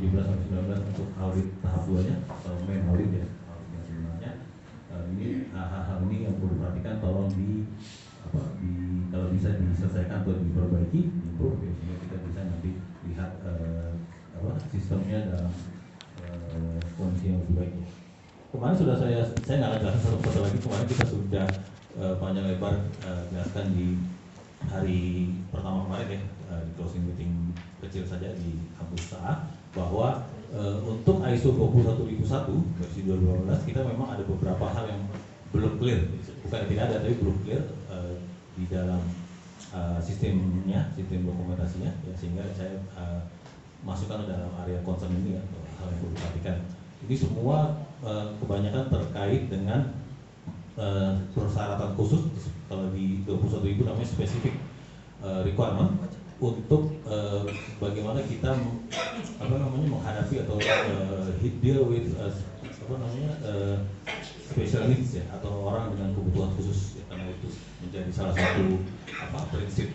17 sampai 19 untuk audit tahap 2-nya atau main audit ya, audit yang sebenarnya. Ini hal-hal ini yang perlu diperhatikan, tolong kalau bisa diselesaikan atau diperbaiki, improve ya, sehingga kita bisa nanti lihat sistemnya dalam kondisi yang lebih baik. Kemarin sudah saya nggak akan jelaskan satu-satu lagi. Kemarin kita sudah panjang lebar jelaskan di hari pertama kemarin ya, di closing meeting kecil saja di kampus A, bahwa untuk ISO 21001 versi 2012 kita memang ada beberapa hal yang belum clear, bukan tidak ada tapi belum clear di dalam sistemnya, sistem dokumentasinya ya, sehingga saya masukkan ke dalam area concern ini atau hal yang perlu diperhatikan. Ini semua kebanyakan terkait dengan persyaratan khusus. Kalau di 21.000 namanya specific requirement untuk bagaimana kita menghadapi atau deal with special needs ya, atau orang dengan kebutuhan khusus ya, karena itu menjadi salah satu prinsip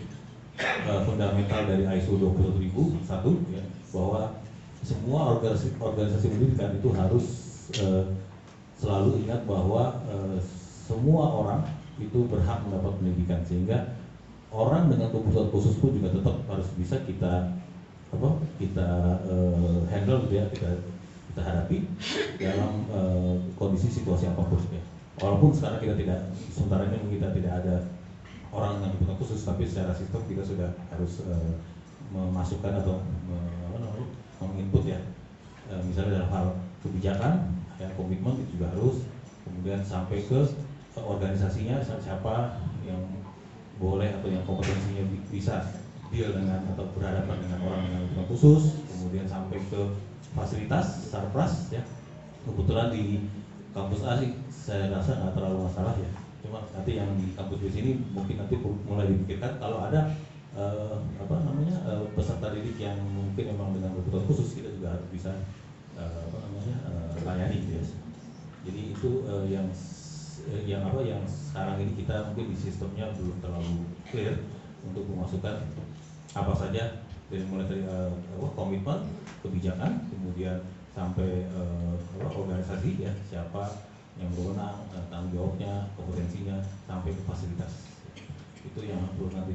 fundamental dari ISO 21001 ya, bahwa semua organisasi pendidikan itu harus selalu ingat bahwa semua orang itu berhak mendapat pendidikan, sehingga orang dengan kebutuhan khusus pun juga tetap harus bisa kita handle gitu ya, kita hadapi dalam kondisi situasi apapun ya. Walaupun sekarang sementara ini kita tidak ada orang dengan kebutuhan khusus, tapi secara sistem kita sudah harus memasukkan atau menginput ya, misalnya dalam hal kebijakan ya, komitmen itu juga harus, kemudian sampai ke organisasinya, siapa yang boleh atau yang kompetensinya bisa deal dengan atau berhadapan dengan orang dengan kebutuhan khusus, kemudian sampai ke fasilitas, sarpras ya. Kebetulan di kampus A sih saya rasa nggak terlalu masalah ya, cuma nanti yang di kampus di sini mungkin nanti mulai dipikirkan kalau ada peserta didik yang mungkin memang dengan kebutuhan khusus, kita juga harus bisa layani gitu ya. Jadi itu yang sekarang ini kita mungkin di sistemnya belum terlalu clear untuk memasukkan apa saja, dari mulai dari komitmen, kebijakan, kemudian sampai organisasi ya, siapa yang berwenang, tanggung jawabnya, kompetensinya, sampai ke fasilitas. Itu yang perlu nanti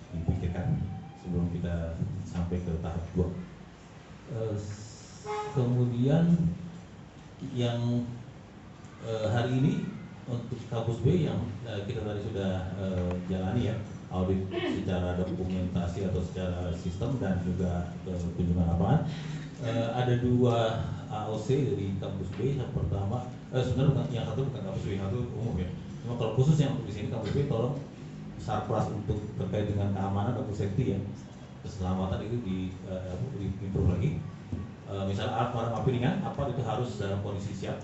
dipikirkan sebelum kita sampai ke tahap 2. Kemudian yang hari ini untuk kampus B yang kita tadi sudah jalani ya, audit secara dokumentasi atau secara sistem dan juga kunjungan lapangan. Ada 2 AOC dari kampus B. Yang pertama sebenarnya yang satu bukan kampus B, yang satu umum ya. Cuma kalau khusus yang di sini kampus B, tolong sarpras untuk terkait dengan keamanan atau safety ya, keselamatan itu improve lagi. Misalnya barang api ringan itu harus dalam kondisi siap,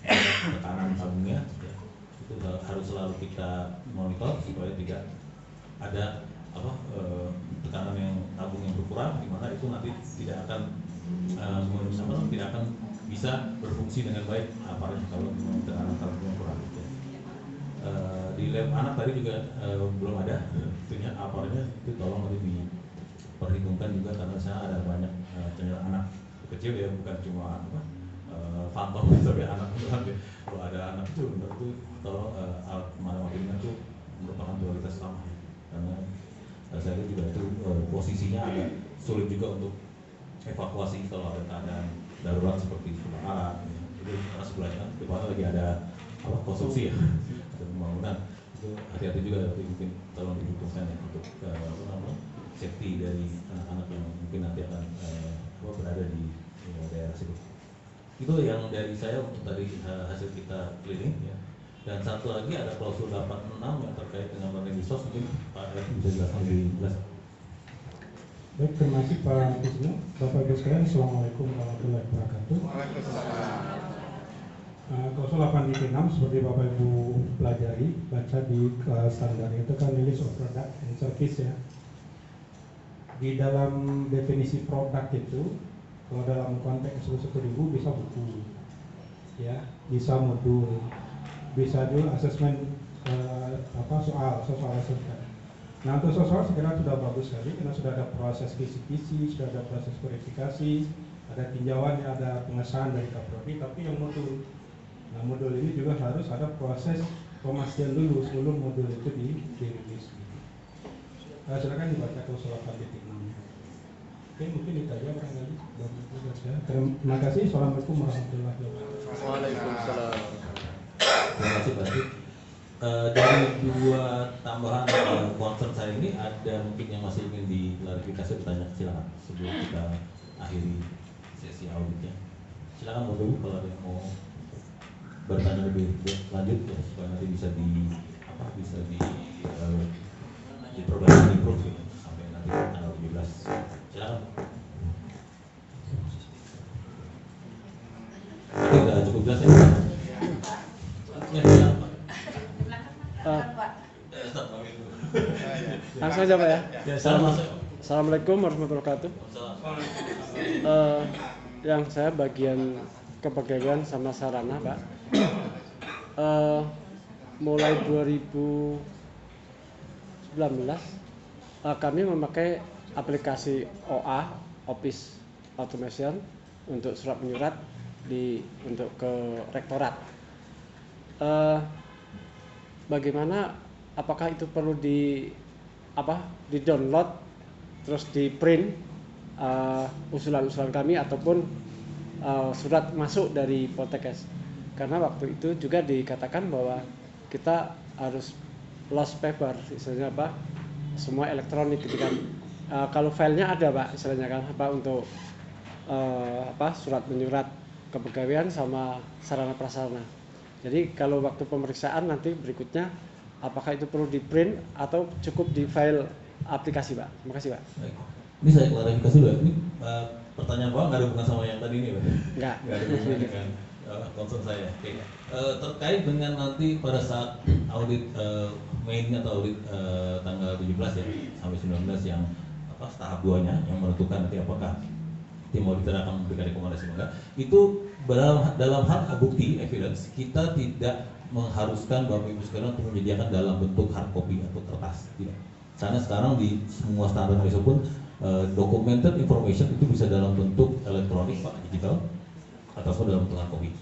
tekanan tabungnya ya, itu harus selalu kita monitor supaya tidak ada tekanan yang tabung yang berkurang, di mana itu nanti tidak akan bisa berfungsi dengan baik aparat kalau tekanan tabungnya kurang. Di lab anak tadi juga belum ada itunya, aparatnya itu tolong nanti diperhitungkan juga, karena saya ada banyak channel anak kecil ya, bukan cuma fantom tapi anak beneran ya. Kalau ada anak kecil bener itu tolong alat pemadam api ringan itu merupakan prioritas utama ya. Karena saya lihat juga itu posisinya agak sulit juga untuk evakuasi kalau ada keadaan darurat seperti kebakaran ya. Jadi karena sebelahnya kan depannya lagi ada konstruksi ya, ada pembangunan, itu hati-hati juga, tapi mungkin tolong dibutuhkan ya untuk safety dari anak-anak yang mungkin nanti akan berada di daerah situ. Itu yang dari saya untuk tadi hasil kita clearing ya. Dan satu lagi ada klausul 86 yang terkait dengan learning resource, mungkin Pak Edi bisa jelaskan lebih jelas. Baik, terima kasih Pak Kusno. Bapak Ibu sekalian, Assalamualaikum warahmatullahi wabarakatuh. Klausul 86 seperti Bapak Ibu pelajari, baca di standar itu kan list of product and service ya. Di dalam definisi produk itu, kalau dalam konteks 11000 bisa buku, ya, bisa modul, bisa juga asesmen soal assessment. Nah, untuk soal sekiranya sudah bagus sekali karena sudah ada proses kisi-kisi, sudah ada proses verifikasi, ada tinjauan, ada pengesahan dari Kaprodi, tapi yang modul. Nah, modul ini juga harus ada proses pemastian dulu sebelum modul itu dirilis. Silakan dibaca klausul 8.6. Oke, mungkin itu aja barangkali. Terima kasih. Assalamualaikum warahmatullahi wabarakatuh. Waalaikumsalam. Terima kasih Pak Sid. Dari dua tambahan concern saya ini, ada mungkin yang masih ingin diklarifikasi, bertanya, silakan sebelum kita akhiri sesi auditnya. Silakan Bapak Ibu kalau ada yang mau bertanya lebih lanjut ya, supaya nanti bisa diperbaiki gitu, sampai nanti tanggal 17. Silakan. Ini udah cukup jelas ya? Ya, silakan Pak. Langsung aja Pak ya. Ya, salam. Assalamualaikum warahmatullahi wabarakatuh. Yang saya bagian kepegawaian sama sarana Pak. Mulai 2019 kami memakai aplikasi OA, Office Automation, untuk surat menyurat untuk ke rektorat. Bagaimana, apakah itu perlu di download terus di print usulan-usulan kami ataupun surat masuk dari Poltekkes? Karena waktu itu juga dikatakan bahwa kita harus lost paper, istilahnya semua elektronik gitu kan. Kalau filenya ada Pak, istilahnya kan untuk surat menyurat kepegawaian sama sarana prasarana. Jadi kalau waktu pemeriksaan nanti berikutnya, apakah itu perlu di print atau cukup di file aplikasi Pak? Terima kasih Pak. Baik. Ini saya klarifikasi dulu. Ini pertanyaan Pak nggak ada hubungan sama yang tadi ini Pak? Nggak ada hubungan dengan concern saya. Oke. Terkait dengan nanti pada saat audit mainnya atau audit tanggal 17 ya sampai 19 yang tahap 2-nya yang menentukan nanti apakah tim auditor akan memberikan rekomendasi enggak, itu dalam hal bukti evidence kita tidak mengharuskan Bapak Ibu sekalian untuk menyediakan dalam bentuk hard copy atau kertas, tidak. Karena sekarang di semua standar ISO pun documented information itu bisa dalam bentuk elektronik Pak, digital, ataupun dalam bentuk hard copy.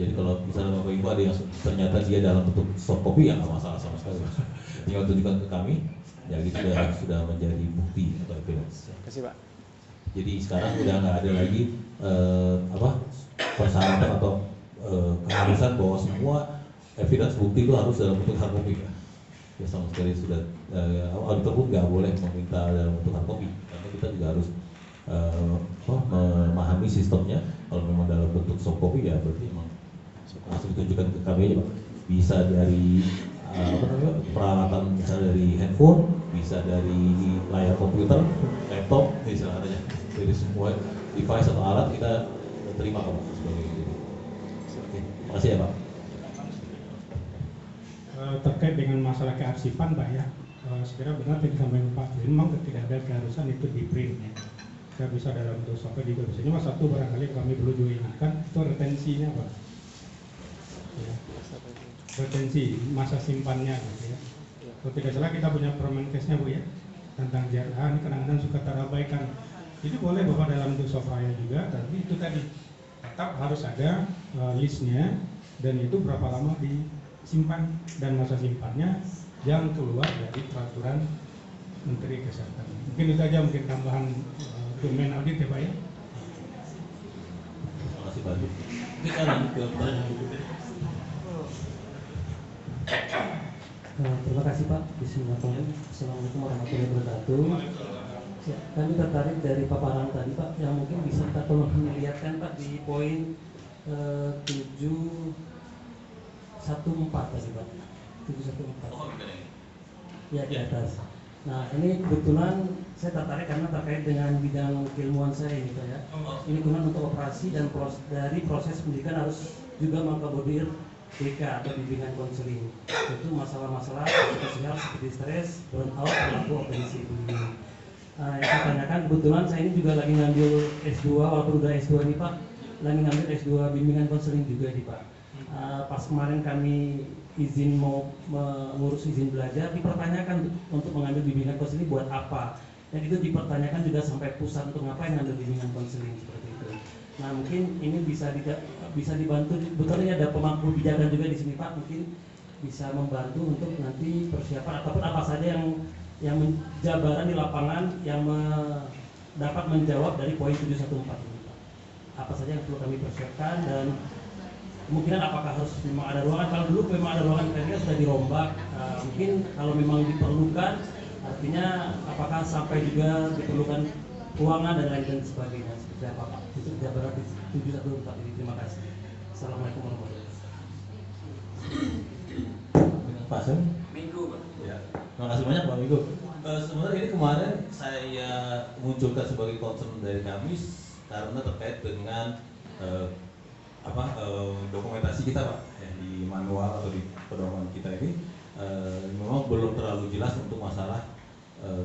Jadi kalau misalnya Bapak Ibu ada yang ternyata dia dalam bentuk soft copy, ya nggak masalah sama sekali. Tinggal tunjukkan ke kami, ya itu sudah menjadi bukti atau evidence. Terima kasih Pak. Jadi sekarang udah nggak ada lagi persyaratan atau keharusan bahwa semua evidence bukti itu harus dalam bentuk hard copy ya. Ya sama sekali sudah auditor pun nggak boleh meminta dalam bentuk hard copy, karena kita juga harus memahami sistemnya. Kalau memang dalam bentuk soft copy ya berarti memang langsung ditunjukkan ke kami aja Pak. Bisa dari peralatan, misalnya dari handphone, bisa dari layar komputer, laptop, misalnya dari semua device atau alat kita terima Pak sebagai ini. Oke, terima kasih ya Pak. Terkait dengan masalah kearsipan Pak ya, sebenarnya benar tadi disampaikan Pak, memang tidak ada keharusan itu di print ya. Saya bisa dalam bentuk software juga bisa. Cuma satu barangkali kami perlu juga ingatkan, itu retensinya Pak. Ya. Retensi masa simpannya gitu ya. Kalau tidak salah kita punya Permenkesnya Bu ya, tentang JRA ini kadang-kadang suka terabaikan. Itu boleh Bapak dalam bentuk software juga, tapi itu tadi tetap harus ada listnya dan itu berapa lama disimpan dan masa simpannya jangan keluar dari peraturan Menteri Kesehatan. Mungkin itu aja, mungkin tambahan domain audit ya Pak ya. Terima kasih Pak. Kita lanjut ke pertanyaan berikutnya. Terima kasih Pak. Bismillahirrahmanirrahim. Assalamualaikum warahmatullahi wabarakatuh. Ya, kami tertarik dari paparan tadi Pak, yang mungkin bisa kita tolong melihatkan Pak di poin 714 tadi Pak. 714. Ya di atas. Nah ini kebetulan saya tertarik karena terkait dengan bidang keilmuan saya ini Pak ya. Ini guna untuk operasi dan dari proses pendidikan harus juga mengakomodir BK atau bimbingan konseling. Itu masalah-masalah sosial seperti stres, burnout, perilaku ofensif. Yang saya tanyakan, kebetulan saya ini juga lagi ngambil S2, walaupun udah S2 nih Pak, lagi ngambil S2 bimbingan konseling juga nih Pak. Pas kemarin kami izin mau mengurus izin belajar, dipertanyakan untuk mengambil bimbingan konseling buat apa. Dan itu dipertanyakan juga sampai pusat untuk ngapain ngambil bimbingan konseling seperti itu. Nah mungkin ini bisa dibantu, betulnya ada pemangku kebijakan juga di sini Pak, mungkin bisa membantu untuk nanti persiapan ataupun apa saja yang jabaran di lapangan yang dapat menjawab dari poin 714 ini Pak. Apa saja yang perlu kami persiapkan dan kemungkinan apakah harus memang ada ruangan. Kalau dulu memang ada ruangan kreditnya sudah dirombak, mungkin kalau memang diperlukan, artinya apakah sampai juga diperlukan ruangan dan lain sebagainya. Seperti apa Pak? Itu jabaran 714 ini. Terima kasih. Assalamualaikum warahmatullahi wabarakatuh. Pak Sem? Minggu, Pak. Ya, terima kasih banyak Pak Minggu. Sebenarnya ini kemarin saya munculkan sebagai concern dari kami karena terkait dengan dokumentasi kita Pak, ya, di manual atau di pedoman kita ini memang belum terlalu jelas untuk masalah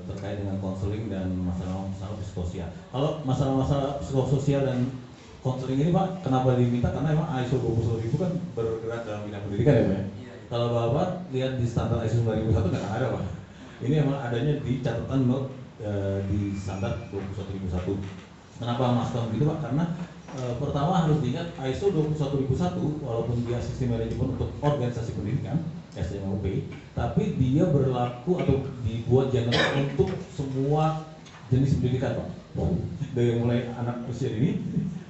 terkait dengan konseling dan masalah-masalah psikososial. Kalau masalah-masalah psikososial dan konseling ini Pak, kenapa diminta? Karena memang ISO 21000 kan bergerak dalam bidang pendidikan ya Pak. Kalau Bapak lihat di standar ISO 9001 nggak ada Pak. Ini memang adanya di catatan note di standar 21001. Kenapa masukkan begitu Pak? Karena pertama harus diingat ISO 21001 walaupun dia sistem manajemen untuk organisasi pendidikan SMOP, tapi dia berlaku atau dibuat general untuk semua jenis pendidikan Pak. Dari mulai anak usia ini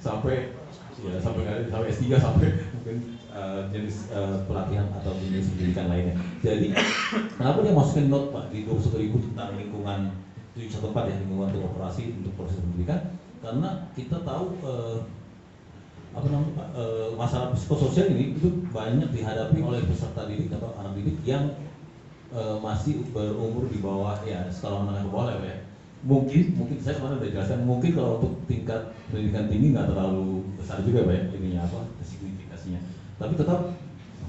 sampai S3 sampai mungkin jenis pelatihan atau jenis pendidikan lainnya. Jadi kenapa dia masukin note Pak di 21000 tentang lingkungan 714 ya, lingkungan untuk operasi untuk proses pendidikan? Karena kita tahu masalah psikososial ini itu banyak dihadapi oleh peserta didik atau anak didik yang masih berumur di bawah ya sekolah menengah ke bawah ya. Mungkin saya kemarin udah jelaskan, mungkin kalau untuk tingkat pendidikan tinggi nggak terlalu besar juga Pak ya, ininya signifikasinya. Tapi tetap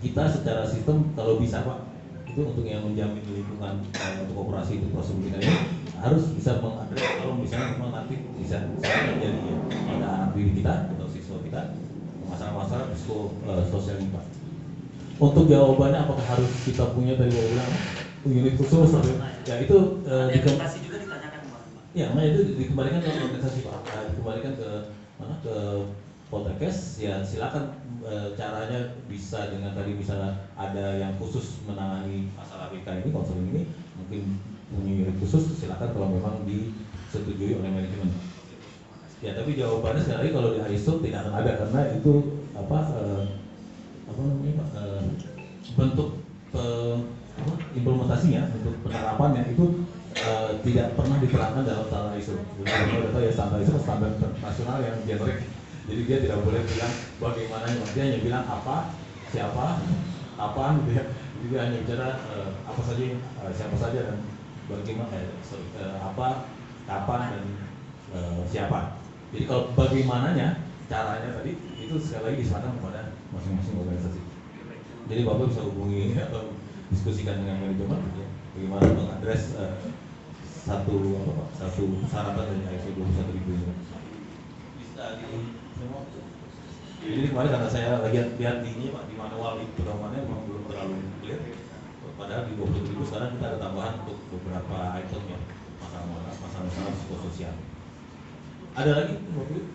kita secara sistem kalau bisa Pak, itu untuk yang menjamin lingkungan untuk operasi itu proses pendidikan ini harus bisa mengadres kalau misalnya memang nanti bisa terjadi ya pada anak didik kita atau siswa kita masalah-masalah psikososial ini Pak. Untuk jawabannya apakah harus kita punya dari bilang unit khusus ya itu Edukasi juga ditanyakan kemarin Pak. Ya, makanya itu dikembalikan ke organisasi Pak, dikembalikan ke mana ke Poltekkes ya silakan caranya bisa dengan tadi misalnya ada yang khusus menangani masalah BK ini konseling ini mungkin punya unit khusus silakan kalau memang disetujui oleh manajemen. Ya tapi jawabannya sekali lagi kalau di ISO tidak akan ada karena itu bentuk implementasinya bentuk penerapannya itu tidak pernah diterangkan dalam standar ISO. Kita tahu ya standar ISO standar nasional yang generik. Jadi dia tidak boleh bilang bagaimana, dia hanya bilang apa, siapa, kapan, gitu ya. Jadi dia hanya bicara apa saja, siapa saja dan bagaimana, apa, kapan dan siapa. Jadi kalau bagaimananya, caranya tadi itu sekali lagi diserahkan kepada masing-masing organisasi. Jadi Bapak bisa hubungi atau diskusikan dengan manajemen, ya, bagaimana mengadres satu persyaratan dari ISO 21000 ini. Bisa jadi kemarin karena saya lihat di ini Pak, di manual di pedomannya memang belum terlalu clear. Padahal di 20.000 sekarang kita ada tambahan untuk beberapa item ya masalah psikososial. Ada lagi Bapak?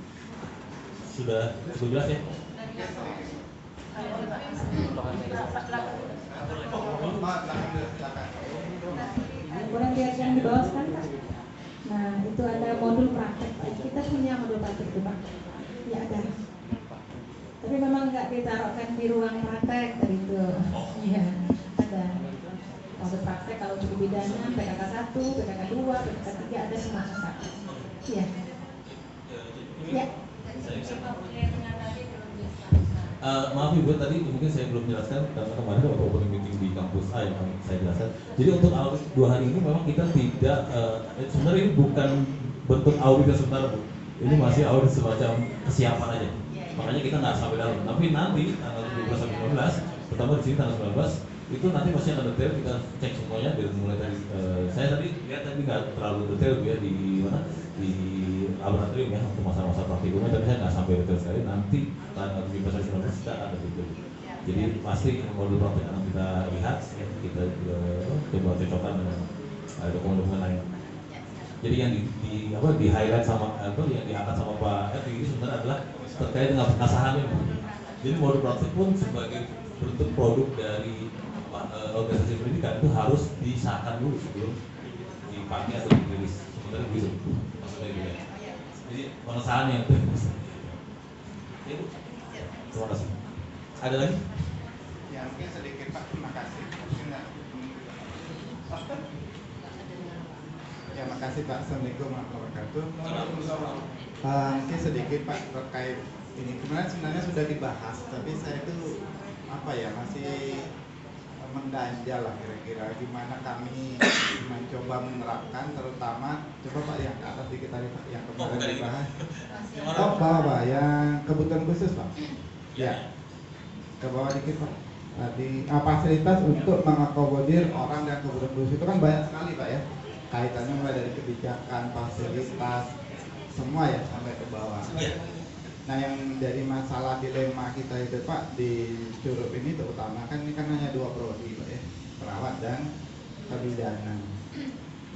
Sudah cukup jelas ya? Kurang lihat yang di bawah kan Pak. Nah itu ada modul praktek Pak. Kita punya modul praktek itu Pak. Ya ada. Tapi memang nggak ditaruhkan di ruang praktek tadi itu. Iya ada. Modul praktek kalau untuk bidana PKK 1, PKK 2, PKK 3 ada semua Pak. Iya. Ya. Maaf Ibu, tadi mungkin saya belum jelaskan karena kemarin waktu opening meeting di kampus A yang saya jelaskan. Jadi untuk audit 2 hari ini memang kita tidak sebenarnya ini bukan bentuk audit yang sebenarnya Bu. Ini masih audit semacam kesiapan aja. Makanya kita nggak sampai dalam. Tapi nanti tanggal 17 sampai 19, pertama di sini tanggal 19 itu nanti masih akan detail kita cek semuanya dari mulai tadi. Saya tadi lihat tapi nggak terlalu detail ya di mana di laboratorium ya untuk masalah-masalah praktikumnya, tapi saya nggak sampai detail sekali. Nanti tanggal 17 sampai 19 kita akan detail. Jadi pasti modul praktik akan kita lihat, ya, kita coba cocokkan dengan dokumen-dokumen lain. Jadi yang di highlight sama yang diangkat sama Pak Evi ini sebenarnya adalah terkait dengan pengasahannya. Jadi modul praktik pun sebagai bentuk produk dari organisasi pendidikan itu harus disahkan dulu sebelum dipakai atau dirilis. Sebenarnya begitu maksudnya gitu ya. Jadi pengesahannya itu. Ibu, terima kasih. Ada lagi? Ya mungkin sedikit Pak, terima kasih. Ya makasih Pak. Assalamualaikum warahmatullahi wabarakatuh. Mungkin sedikit Pak terkait ini. Kemarin sebenarnya sudah dibahas, tapi saya itu masih mengganjal lah kira-kira gimana kami mencoba menerapkan, terutama coba Pak yang ke atas dikit tadi Pak yang kemarin dibahas. Pak yang kebutuhan khusus Pak. Ya. Ke bawah dikit Pak. Tadi fasilitas untuk mengakomodir orang dan kebutuhan khusus itu kan banyak sekali Pak ya. Kaitannya mulai dari kebijakan, fasilitas, semua ya sampai ke bawah. Nah yang jadi masalah dilema kita itu Pak di Curup ini terutama kan ini kan hanya 2 prodi Pak ya, perawat dan kebidanan.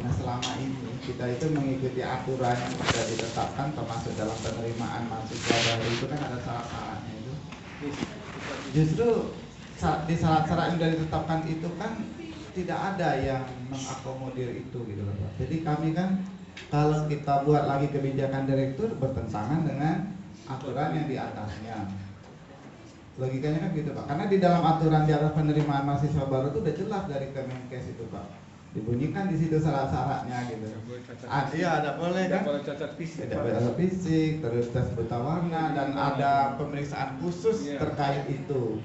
Nah selama ini kita itu mengikuti aturan yang sudah ditetapkan termasuk dalam penerimaan mahasiswa baru itu kan ada syarat-syaratnya itu. Justru di syarat-syarat yang sudah ditetapkan itu kan tidak ada yang mengakomodir itu gitu loh Pak. Jadi kami kan kalau kita buat lagi kebijakan direktur bertentangan dengan aturan yang di atasnya. Logikanya kan gitu Pak. Karena di dalam aturan di atas penerimaan mahasiswa baru itu udah jelas dari Kemenkes itu Pak. Dibunyikan di situ syarat-syaratnya gitu. Iya, ada boleh kan? Tidak boleh cacat fisik, terus tes buta warna dan ada pemeriksaan khusus terkait itu.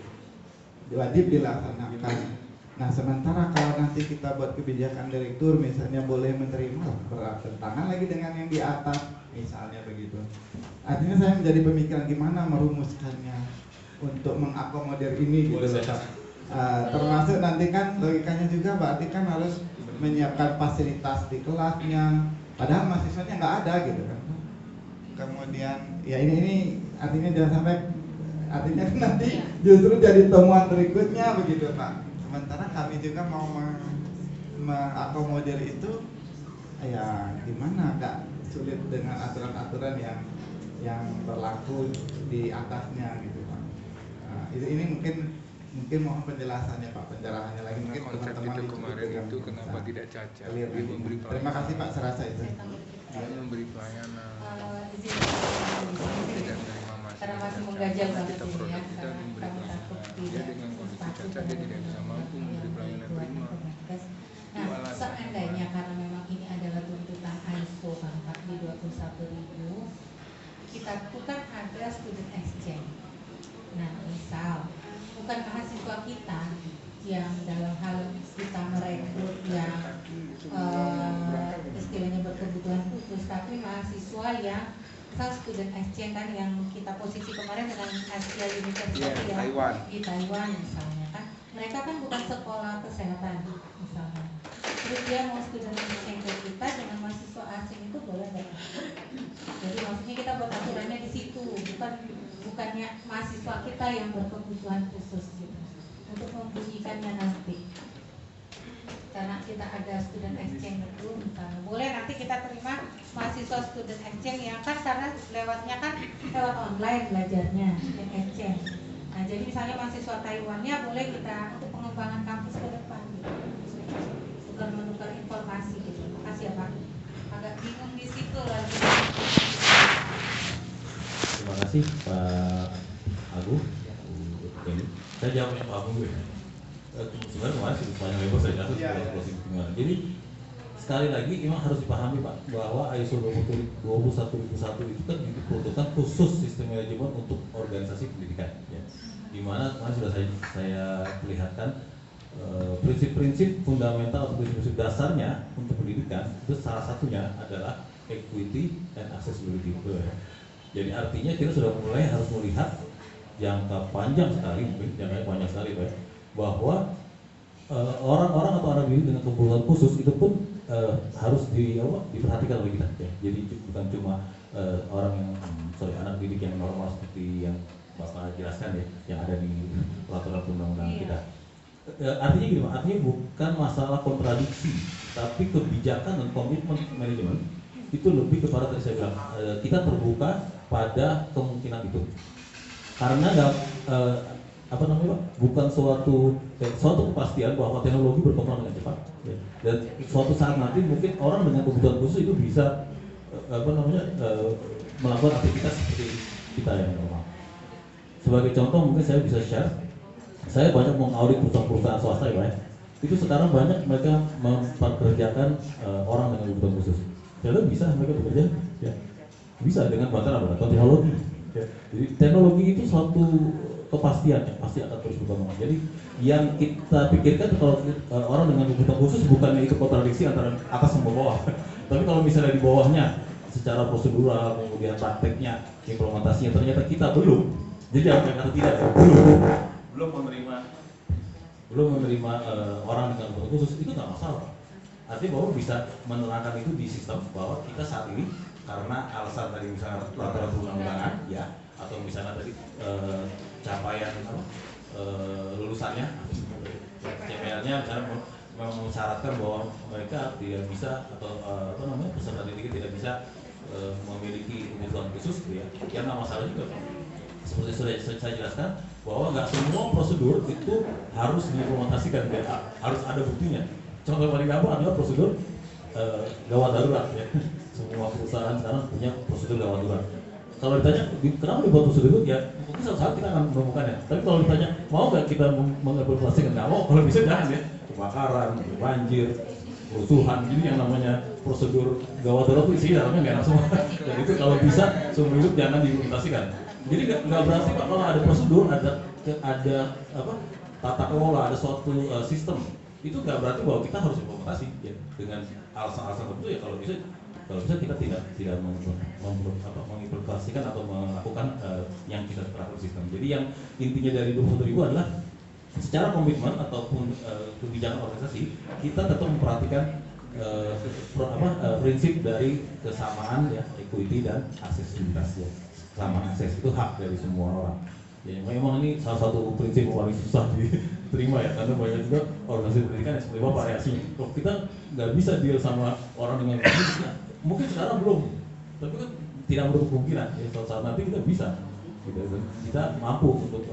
Wajib dilaksanakan. Nah sementara kalau nanti kita buat kebijakan direktur misalnya boleh menerima bertentangan lagi dengan yang di atas misalnya begitu. Artinya saya menjadi pemikiran gimana merumuskannya untuk mengakomodir ini gitu loh Pak. Termasuk nanti kan logikanya juga berarti kan harus menyiapkan fasilitas di kelasnya padahal mahasiswanya nggak ada gitu kan. Kemudian ya ini artinya jangan sampai artinya nanti justru jadi temuan berikutnya begitu Pak. Sementara kami juga mau mengakomodir itu ya gimana agak sulit dengan aturan-aturan yang berlaku di atasnya gitu Pak. Ini mungkin mohon penjelasannya Pak, pencerahannya lagi mungkin teman-teman itu kemarin itu kenapa tidak cacat? Dia memberi terima kasih Pak, serasa itu. Dia memberi pelayanan. Tidak karena masih menggajal banget ini ya, karena kami takut Dia dengan kondisi cacat dia tidak bisa mampu memberi pelayanan prima. Nah, seandainya karena memang ini adalah tuntutan ISO kan Pak di 21.000, kita bukan ada student exchange. Nah, misal bukan mahasiswa kita yang dalam hal kita merekrut yang istilahnya berkebutuhan khusus, tapi mahasiswa yang student exchange kan yang kita posisi kemarin dengan Asia University di Taiwan misalnya kan, mereka kan bukan sekolah kesehatan misalnya, terus dia mau student exchange ke kita dengan mahasiswa asing itu boleh nggak? Jadi maksudnya kita buat aturannya di situ, bukannya mahasiswa kita yang berkebutuhan khusus gitu, untuk membunyikannya nanti. Karena kita ada student exchange itu misalnya, boleh nanti kita terima mahasiswa student exchange yang kan karena lewatnya kan lewat online belajarnya exchange. Nah jadi misalnya mahasiswa Taiwannya boleh kita untuk pengembangan kampus ke depan gitu, menukar informasi gitu. Makasih ya Pak, agak bingung di situ lagi. Terima kasih Pak Agung. Saya jawabnya Pak Agung ya. Sebenarnya kemarin sepanjang lebar saya jatuh closing gimana. Jadi sekali lagi memang harus dipahami Pak bahwa ISO 21001 itu kan diperuntukkan khusus sistem manajemen untuk organisasi pendidikan ya. Dimana kemarin sudah saya perlihatkan prinsip-prinsip fundamental atau prinsip-prinsip dasarnya untuk pendidikan itu salah satunya adalah equity dan accessibility itu ya. Jadi artinya kita sudah mulai harus melihat jangka panjang sekali, mungkin jangka panjang sekali Pak, bahwa orang-orang atau anak didik dengan kebutuhan khusus itu pun harus diperhatikan oleh kita ya. Jadi bukan cuma orang yang anak didik yang normal seperti yang Bapak jelaskan ya, yang ada di peraturan perundang-undangan kita. Artinya gimana? Artinya bukan masalah kontradiksi tapi kebijakan dan komitmen manajemen itu lebih kepada tadi saya bilang kita terbuka pada kemungkinan itu. Karena bukan suatu kepastian bahwa teknologi berkembang dengan cepat, ya. Dan suatu saat nanti mungkin orang dengan kebutuhan khusus itu bisa melakukan aktivitas seperti kita yang normal. Sebagai contoh mungkin saya bisa share, saya banyak mengaudit perusahaan swasta ya, itu sekarang banyak mereka mempekerjakan orang dengan kebutuhan khusus. Jadi bisa mereka bekerja, ya. Bisa dengan bantuan teknologi. Ya. Jadi teknologi itu suatu kepastian yang pasti akan terus berkembang. Jadi yang kita pikirkan kalau orang dengan kebutuhan khusus bukannya itu kontradiksi antara atas sama bawah. Tapi kalau misalnya di bawahnya secara prosedural, kemudian prakteknya, implementasinya ternyata kita belum. Jadi jangan kata tidak, belum menerima orang dengan kebutuhan khusus itu nggak masalah. Artinya bahwa bisa menerangkan itu di sistem bahwa kita saat ini karena alasan tadi misalnya peraturan perundang-undangan ya, atau misalnya tadi capaian lulusannya CPL-nya misalnya mensyaratkan bahwa mereka tidak bisa atau peserta didik tidak bisa memiliki kebutuhan khusus gitu ya. Ya nggak masalah juga. Seperti sudah saya jelaskan bahwa nggak semua prosedur itu harus diimplementasikan, harus ada buktinya. Contoh paling gampang adalah prosedur gawat darurat ya. Semua perusahaan sekarang punya prosedur gawat darurat. Kalau ditanya kenapa dibuat prosedur itu, ya mungkin suatu saat kita akan menemukannya. Tapi kalau ditanya mau nggak kita mengimplementasikan, nggak mau. Kalau bisa jangan ya. Kebakaran, banjir, kerusuhan, jadi yang namanya prosedur gawat darurat itu isi dalamnya nggak enak semua. Dan itu kalau bisa seumur hidup jangan diimplementasikan. Jadi nggak berarti Pak kalau ada prosedur, ada tata kelola, ada suatu sistem, itu nggak berarti bahwa kita harus implementasi ya, dengan alasan-alasan tertentu ya. Kalau bisa kita tidak mengimplementasikan atau melakukan yang kita terapkan sistem. Jadi yang intinya dari 21.000 adalah secara komitmen ataupun kebijakan organisasi kita tetap memperhatikan prinsip dari kesamaan ya, equity dan aksesibilitas ya. Sama akses itu hak dari semua orang. Ya, memang ini salah satu prinsip yang paling susah diterima ya, karena banyak juga organisasi pendidikan yang seperti variasinya. Kalau kita nggak bisa deal sama orang dengan khususnya, mungkin sekarang belum, tapi kan tidak menutup kemungkinan. Ya, suatu saat nanti kita bisa, gitu. Kita mampu untuk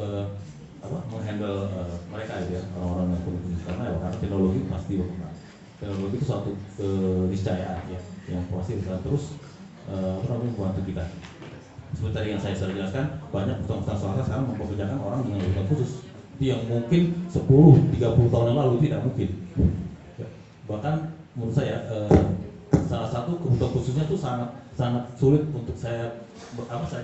menghandle mereka ya, orang-orang yang khusus karena teknologi pasti berkembang. Teknologi itu suatu keniscayaan ya, yang pasti akan terus membantu kita. Seperti tadi yang saya sudah jelaskan, banyak perusahaan swasta sekarang mempekerjakan orang dengan kebutuhan khusus. Itu yang mungkin 10-30 tahun yang lalu tidak mungkin. Bahkan menurut saya salah satu kebutuhan khususnya itu sangat sulit untuk saya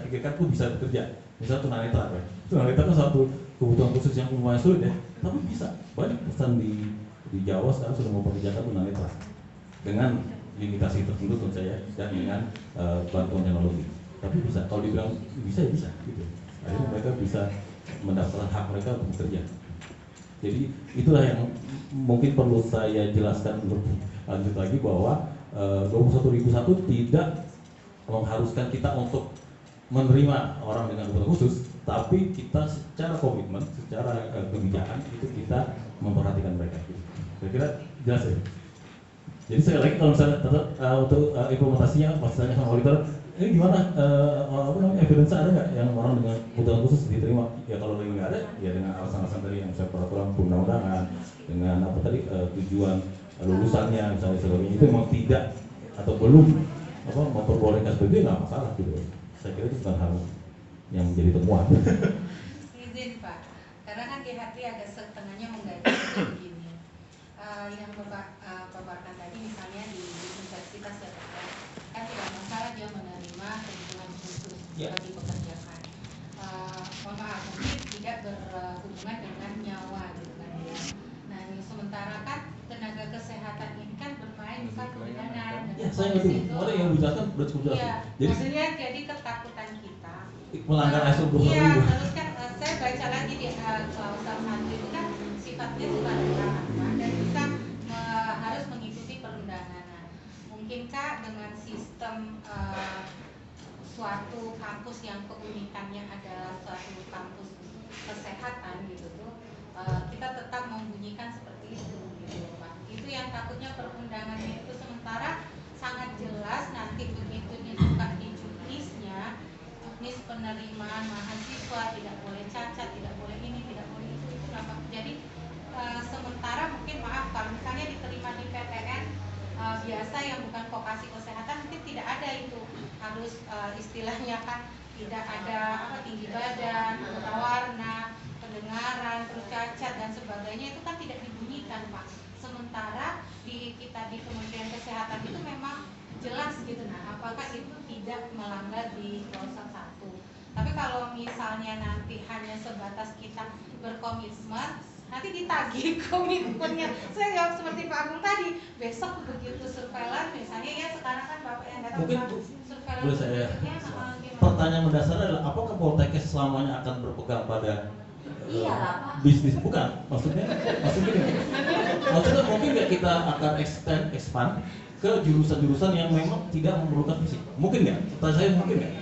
pikirkan tuh bisa bekerja. Misalnya tunanetra, ya. Tunanetra kan satu kebutuhan khusus yang lumayan sulit ya, tapi bisa. Banyak perusahaan di Jawa sekarang sudah mempekerjakan tunanetra dengan limitasi tertentu tentu saya dan dengan bantuan teknologi. Tapi bisa, kalau dibilang bisa ya bisa gitu. Akhirnya mereka bisa mendapatkan hak mereka untuk bekerja. Jadi itulah yang mungkin perlu saya jelaskan lanjut lagi bahwa 21.001 tidak mengharuskan kita untuk menerima orang dengan kebutuhan khusus, tapi kita secara komitmen, secara kebijakan itu kita memperhatikan mereka. Saya kira jelas ya. Jadi sekali lagi kalau misalnya untuk implementasinya masih tanya sama auditor, ini gimana evidence ada nggak yang orang dengan kebutuhan khusus diterima? Ya kalau lagi nggak ada, ya dengan alasan-alasan tadi yang saya peraturan perundang-undangan, dengan tujuan lulusannya misalnya sebagainya itu memang tidak atau belum memperbolehkan seperti itu, nggak masalah gitu. Saya kira itu bukan hal yang menjadi temuan. Izin Pak, karena kan GHT agak setengahnya menggaji begini. Yang Bapak paparkan tadi misalnya di universitas ya Pak, kan tidak masalah dia menerima kebutuhan khusus bagi pekerjaan. Mohon maaf, mungkin tidak berhubungan dengan nyawa gitu kan ya. Nah ini sementara kan tenaga kesehatan ini kan bermain misal kebidanan ya, saya ngerti, ada yang menjelaskan sudah cukup jelas. Iya, Jadi maksudnya jadi ketakutan kita melanggar ISO 21000. Iya, terus kan saya baca lagi di klausul 1 itu kan sifatnya juga undangan dan bisa harus mengikuti perundangan. Mungkinkah dengan sistem suatu kampus yang keunikannya adalah suatu kampus kesehatan gitu tuh kita tetap membunyikan seperti itu gitu Pak. Itu yang takutnya perundangan perlindungan mahasiswa, tidak boleh cacat, tidak boleh ini, tidak boleh itu Bapak. Jadi sementara mungkin maaf kalau misalnya diterima di PTN biasa yang bukan vokasi kesehatan mungkin tidak ada itu, harus istilahnya kan tidak ada tinggi badan, warna, pendengaran, terus cacat dan sebagainya itu kan tidak dibunyikan Pak. Sementara kita di Kementerian Kesehatan itu memang jelas gitu. Nah, apakah itu tidak melanggar di klausul 1? Tapi kalau misalnya nanti hanya sebatas kita berkomitmen, nanti ditagih komitmennya. Saya jawab seperti Pak Agung tadi, besok begitu surveillance misalnya ya sekarang kan Bapak yang datang mungkin surveillance boleh saya pertanyaan mendasar adalah apakah Poltekkes selamanya akan berpegang pada bisnis? Bukan, maksudnya mungkin nggak kita akan expand ke jurusan-jurusan yang memang tidak memerlukan fisik? Mungkin nggak? Pertanyaan saya mungkin nggak?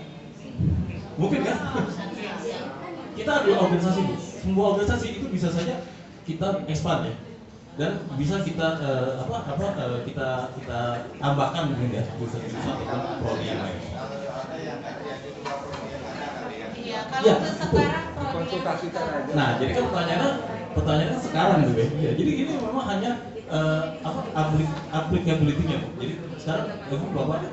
Mungkin kan? Kita adalah organisasi, semua organisasi itu bisa saja kita expand ya, dan bisa kita kita tambahkan mungkin ya jurusan-jurusan atau prodi yang lain. Iya, kalau sekarang konsultasikan aja. Nah, jadi kan pertanyaannya sekarang gitu ya. Jadi ini memang hanya applicability-nya. Jadi sekarang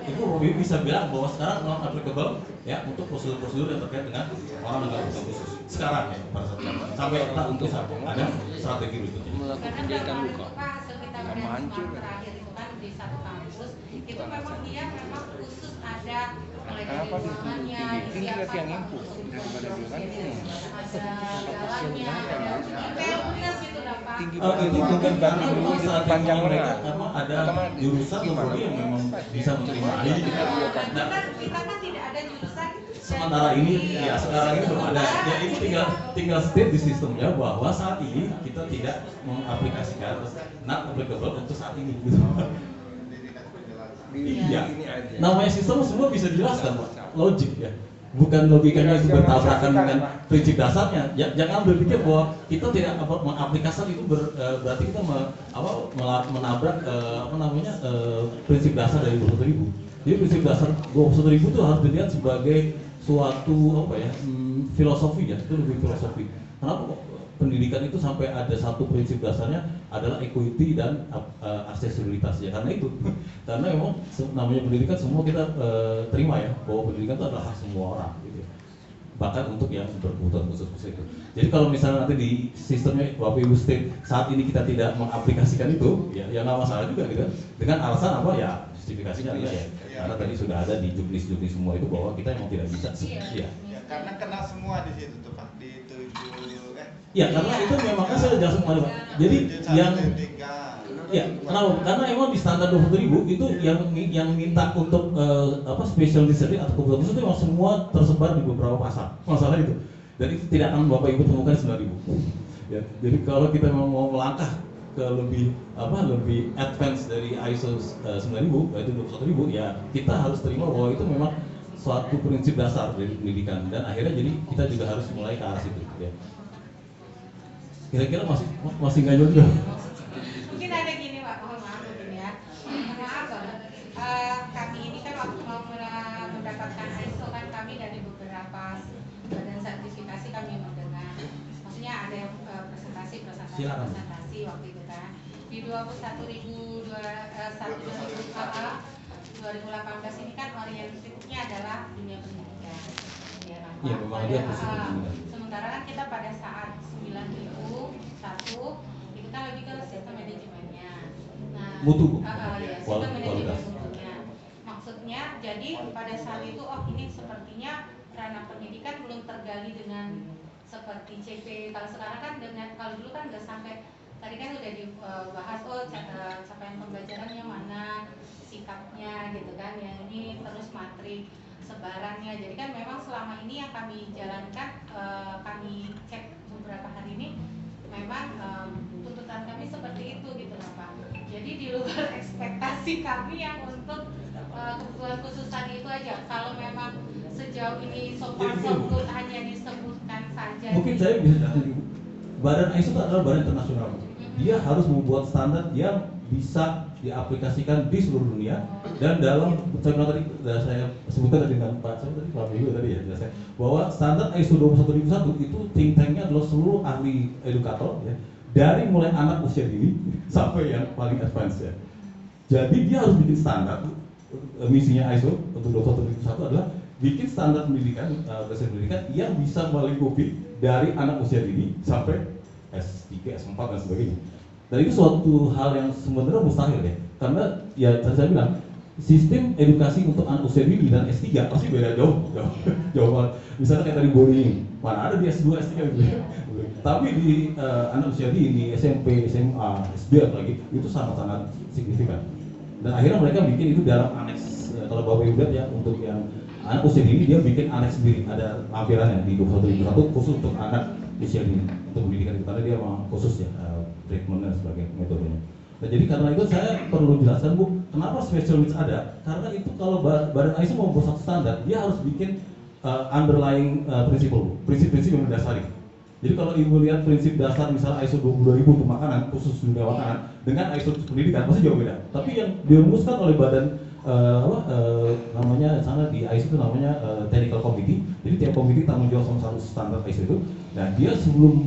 Ibu bisa bilang bahwa sekarang non applicable ya untuk prosedur-prosedur yang terkait dengan orang dengan kebutuhan khusus. Sekarang ya pada saat ini. Sampai untuk ada strategi berikutnya. karena kemarin itu Pak hasil kita benchmark terakhir itu kan di satu kampus itu memang dia memang khusus ada mulai dari ruangannya, disiapkan daripada dia kan ada jalannya, ada detailnya gitu lah Pak. Itu mungkin karena saat panjang mereka memang ada jurusan prodi yang memang bisa menerima ini. Kita kan tidak ada jurusan. Sementara ini ya sekarang ini belum ada. Ya itu tinggal state di sistemnya bahwa saat ini kita tidak mengaplikasikan not applicable untuk saat ini gitu. Iya. Namanya sistem semua bisa dijelaskan Pak. Logik ya. Bukan logikanya itu bertabrakan dengan prinsip dasarnya. Jangan berpikir bahwa kita tidak mengaplikasikan itu berarti kita menabrak prinsip dasar dari 21.000. Jadi prinsip dasar 21.000 itu harus dilihat sebagai suatu filosofi ya, itu lebih filosofi. Kenapa pendidikan itu sampai ada satu prinsip dasarnya adalah equity dan aksesibilitas ya, karena itu karena memang namanya pendidikan semua kita terima ya bahwa pendidikan itu adalah hak semua orang gitu ya. Bahkan untuk yang berkebutuhan khusus itu. Jadi kalau misalnya nanti di sistemnya Bapak Ibu state saat ini kita tidak mengaplikasikan itu ya nggak masalah juga gitu dengan alasan apa ya, justifikasinya adalah ya karena tadi sudah ada di juknis semua itu bahwa kita memang tidak bisa ya. Karena kena semua di situ tuh Pak, di 7 ya karena itu memang kan saya jelasin kemarin Pak. Jadi yang ya kenapa? Karena emang di standar 21.000 itu yang minta untuk special discipline atau kebutuhan khusus itu memang semua tersebar di beberapa pasar. Masalah itu. Dan itu tidak akan Bapak Ibu temukan di 9.000. Ya, jadi kalau kita memang mau melangkah ke lebih advance dari ISO 9.000 yaitu 21.000 ya kita harus terima bahwa itu memang suatu prinsip dasar dari pendidikan dan akhirnya jadi kita juga harus mulai ke arah situ ya. Kira-kira masih nggak jauh juga. Mungkin ada gini Pak, mohon maaf mungkin ya. Maaf banget. Kami ini kan waktu mau mendapatkan ISO kan kami dari beberapa badan sertifikasi kami mendengar. Maksudnya ada yang presentasi waktu itu kan. Di 2018 ini kan orientasinya adalah dunia pendidikan. Iya, memang dia sementara kan kita pada saat 9.001 itu kan lebih ke sistem manajemennya. Nah, mutu. Sistem manajemen mutunya. Maksudnya jadi pada saat itu ini sepertinya ranah pendidikan belum tergali dengan seperti CP. Kalau sekarang kan kalau dulu kan udah sampai tadi kan udah dibahas capaian pembelajarannya mana, sikapnya gitu kan, yang ini terus matrik sebarannya. Jadi kan memang selama ini yang kami jalankan, kami cek beberapa hari ini memang tuntutan kami seperti itu gitu loh Pak. Jadi di luar ekspektasi kami yang untuk kebutuhan khususan itu aja. Kalau memang sejauh ini so far so good hanya disebutkan saja. Mungkin saya bisa jelasin. Badan ISO itu adalah badan internasional. Dia harus membuat standar yang bisa diaplikasikan di seluruh dunia. Dan dalam saya bilang tadi, saya sebutkan tadi dengan Pak Wilu tadi ya, jelaskan bahwa standar ISO 21001 itu think tanknya adalah seluruh ahli edukator ya, dari mulai anak usia dini sampai yang paling advance ya. Jadi dia harus bikin standar, misinya ISO untuk 21001 adalah bikin standar pendidikan, pendidikan yang bisa melingkupi dari anak usia dini sampai S3, S4 dan sebagainya. Dan itu suatu hal yang sebenarnya mustahil ya, karena ya tadi saya bilang sistem edukasi untuk anak usia dini dan S3 pasti beda jauh banget. Misalnya kayak tadi bullying, mana ada di S2, S3 gitu ya. Tapi di anak usia dini, SMP, SMA, SD apalagi itu sangat-sangat signifikan. Dan akhirnya mereka bikin itu dalam aneks, kalau Bapak Ibu lihat ya, untuk yang anak usia dini dia bikin aneks sendiri, ada lampirannya di 21001 khusus untuk anak usia dini, untuk pendidikan itu, karena dia memang khusus ya, treatment dan sebagainya metodenya. Nah, jadi karena itu saya perlu jelaskan Bu, kenapa special needs ada? Karena itu kalau Badan ISO mau membuat satu standar, dia harus bikin underlying prinsip-prinsip yang mendasari. Jadi kalau Ibu lihat prinsip dasar misalnya ISO 22000 untuk makanan, khusus dunia makanan, dengan ISO pendidikan pasti jauh beda. Tapi yang dirumuskan oleh badan namanya sana di ISO itu namanya technical committee. Jadi tiap komite tanggung jawab sama satu standar ISO itu. Nah dia sebelum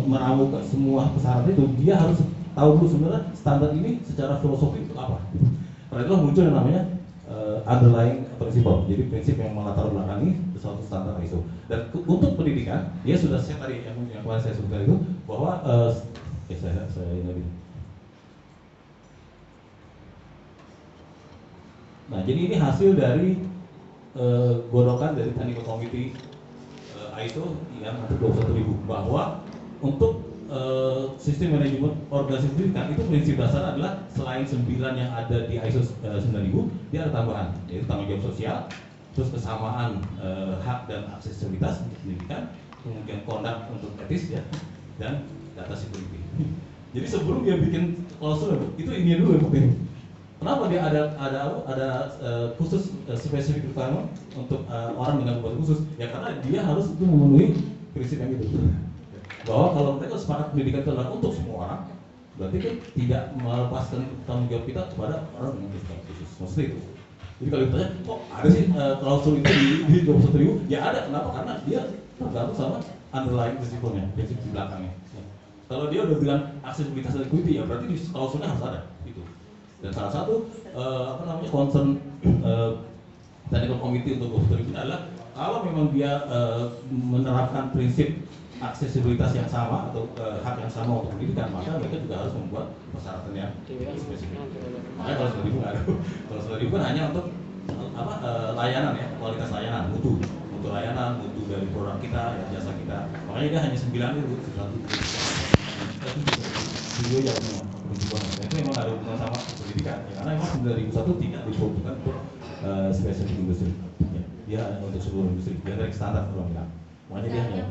meramu semua persyaratan itu, dia harus tahu dulu sebenarnya standar ini secara filosofi itu apa. Karena itu muncul yang namanya underlying principle. Jadi prinsip yang melatar belakangi suatu standar ISO. Dan untuk pendidikan, dia sudah saya tadi yang kemarin saya sebutkan itu bahwa saya ini. Nah, jadi ini hasil dari godokan dari Technical Committee ISO yang untuk 21000, bahwa untuk sistem manajemen organisasi pendidikan itu prinsip dasar adalah selain 9 yang ada di ISO 9000, dia ada tambahan, yaitu tanggung jawab sosial, terus kesamaan hak dan aksesibilitas untuk pendidikan, kemudian kondak untuk etis ya, dan data security. Jadi sebelum dia bikin klausul itu ini dulu yang penting. Kenapa dia ada khusus spesifik requirement untuk orang dengan kebutuhan khusus? Ya karena dia harus itu memenuhi prinsip yang itu. Bahwa kalau mereka sepakat pendidikan itu adalah untuk semua orang, berarti kan tidak melepaskan tanggung jawab kita kepada orang dengan kebutuhan khusus. Maksudnya itu. Jadi kalau ditanya, kok ada sih klausul itu di 21000? Ya ada. Kenapa? Karena dia tergantung sama underlying prinsipnya, prinsip di belakangnya. Kalau dia udah bilang aksesibilitas dan equity, ya berarti di klausulnya harus ada. Itu. Dan salah satu concern Technical Committee untuk 21000 adalah kalau memang dia menerapkan prinsip aksesibilitas yang sama atau hak yang sama untuk pendidikan, maka mereka juga harus membuat persyaratan yang spesifik. Makanya kalau 10000 nggak ada. Kalau 10000 kan hanya untuk layanan ya, kualitas layanan, mutu layanan, mutu dari produk kita, ya, jasa kita. Makanya dia hanya 9 itu satu. Video yang itu memang ada hubungan sama pendidikan, ya, karena memang 9001 tidak diperuntukkan untuk spesifik industri, ya, dia untuk seluruh industri, dia dari standar kalau bilang. Makanya dia hanya.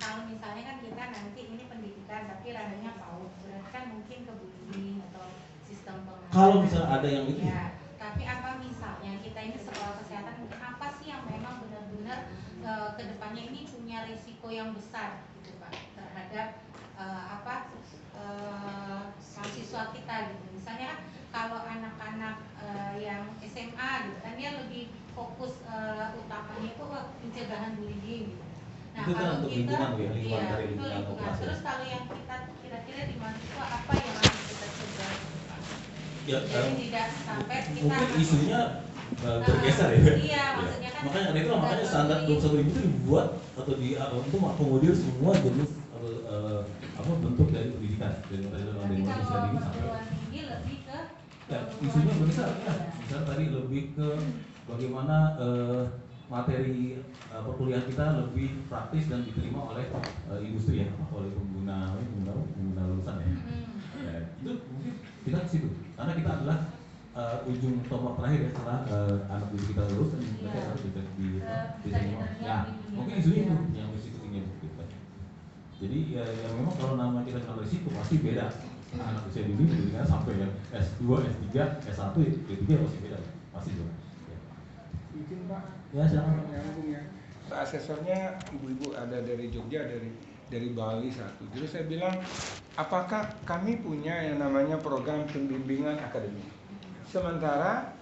Kalau misalnya kan kita nanti ini pendidikan tapi ranahnya PAUD, berarti kan mungkin ke bullying atau sistem pengajaran. Kalau misalnya ada yang itu. Ya, tapi apa misalnya kita ini sekolah kesehatan, apa sih yang memang benar-benar kedepannya ini punya risiko yang besar gitu Pak terhadap mahasiswa kita gitu. Misalnya kan kalau anak-anak yang SMA gitu kan dia lebih fokus utamanya itu pencegahan bullying gitu. Nah itu kalau untuk kita lingkungan dari lingkungan operasi. Terus kalau yang kita kira-kira di mahasiswa apa yang harus kita cegah? Ya, jadi tidak sampai kita mungkin isunya bergeser ya. Iya, maksudnya kan makanya standar 21000 itu dibuat atau untuk mengakomodir semua jenis bentuk dari pendidikan dari manusia ini sampai ini lebih ke ya, isunya besar ya. Misal tadi lebih ke bagaimana materi perkuliahan kita lebih praktis dan diterima oleh industri ya, oleh pengguna lulusan ya. Ya, itu mungkin kita ke situ karena kita adalah ujung tombak terakhir ya setelah anak didik kita lulus dan mereka harus diterima. Ya, mungkin isunya itu yang risikonya gitu. Jadi ya memang kalau nama kita kenal risiko pasti beda. Anak usia dini pendidikan sampai ya S2, S3, S1, D3 pasti beda, pasti juga. Ya. Mungkin Pak. Ya silakan. Nyambung ya. Asesornya ibu-ibu ada dari Jogja, dari dari Bali satu. Jadi saya bilang, apakah kami punya yang namanya program pembimbingan akademik? Sementara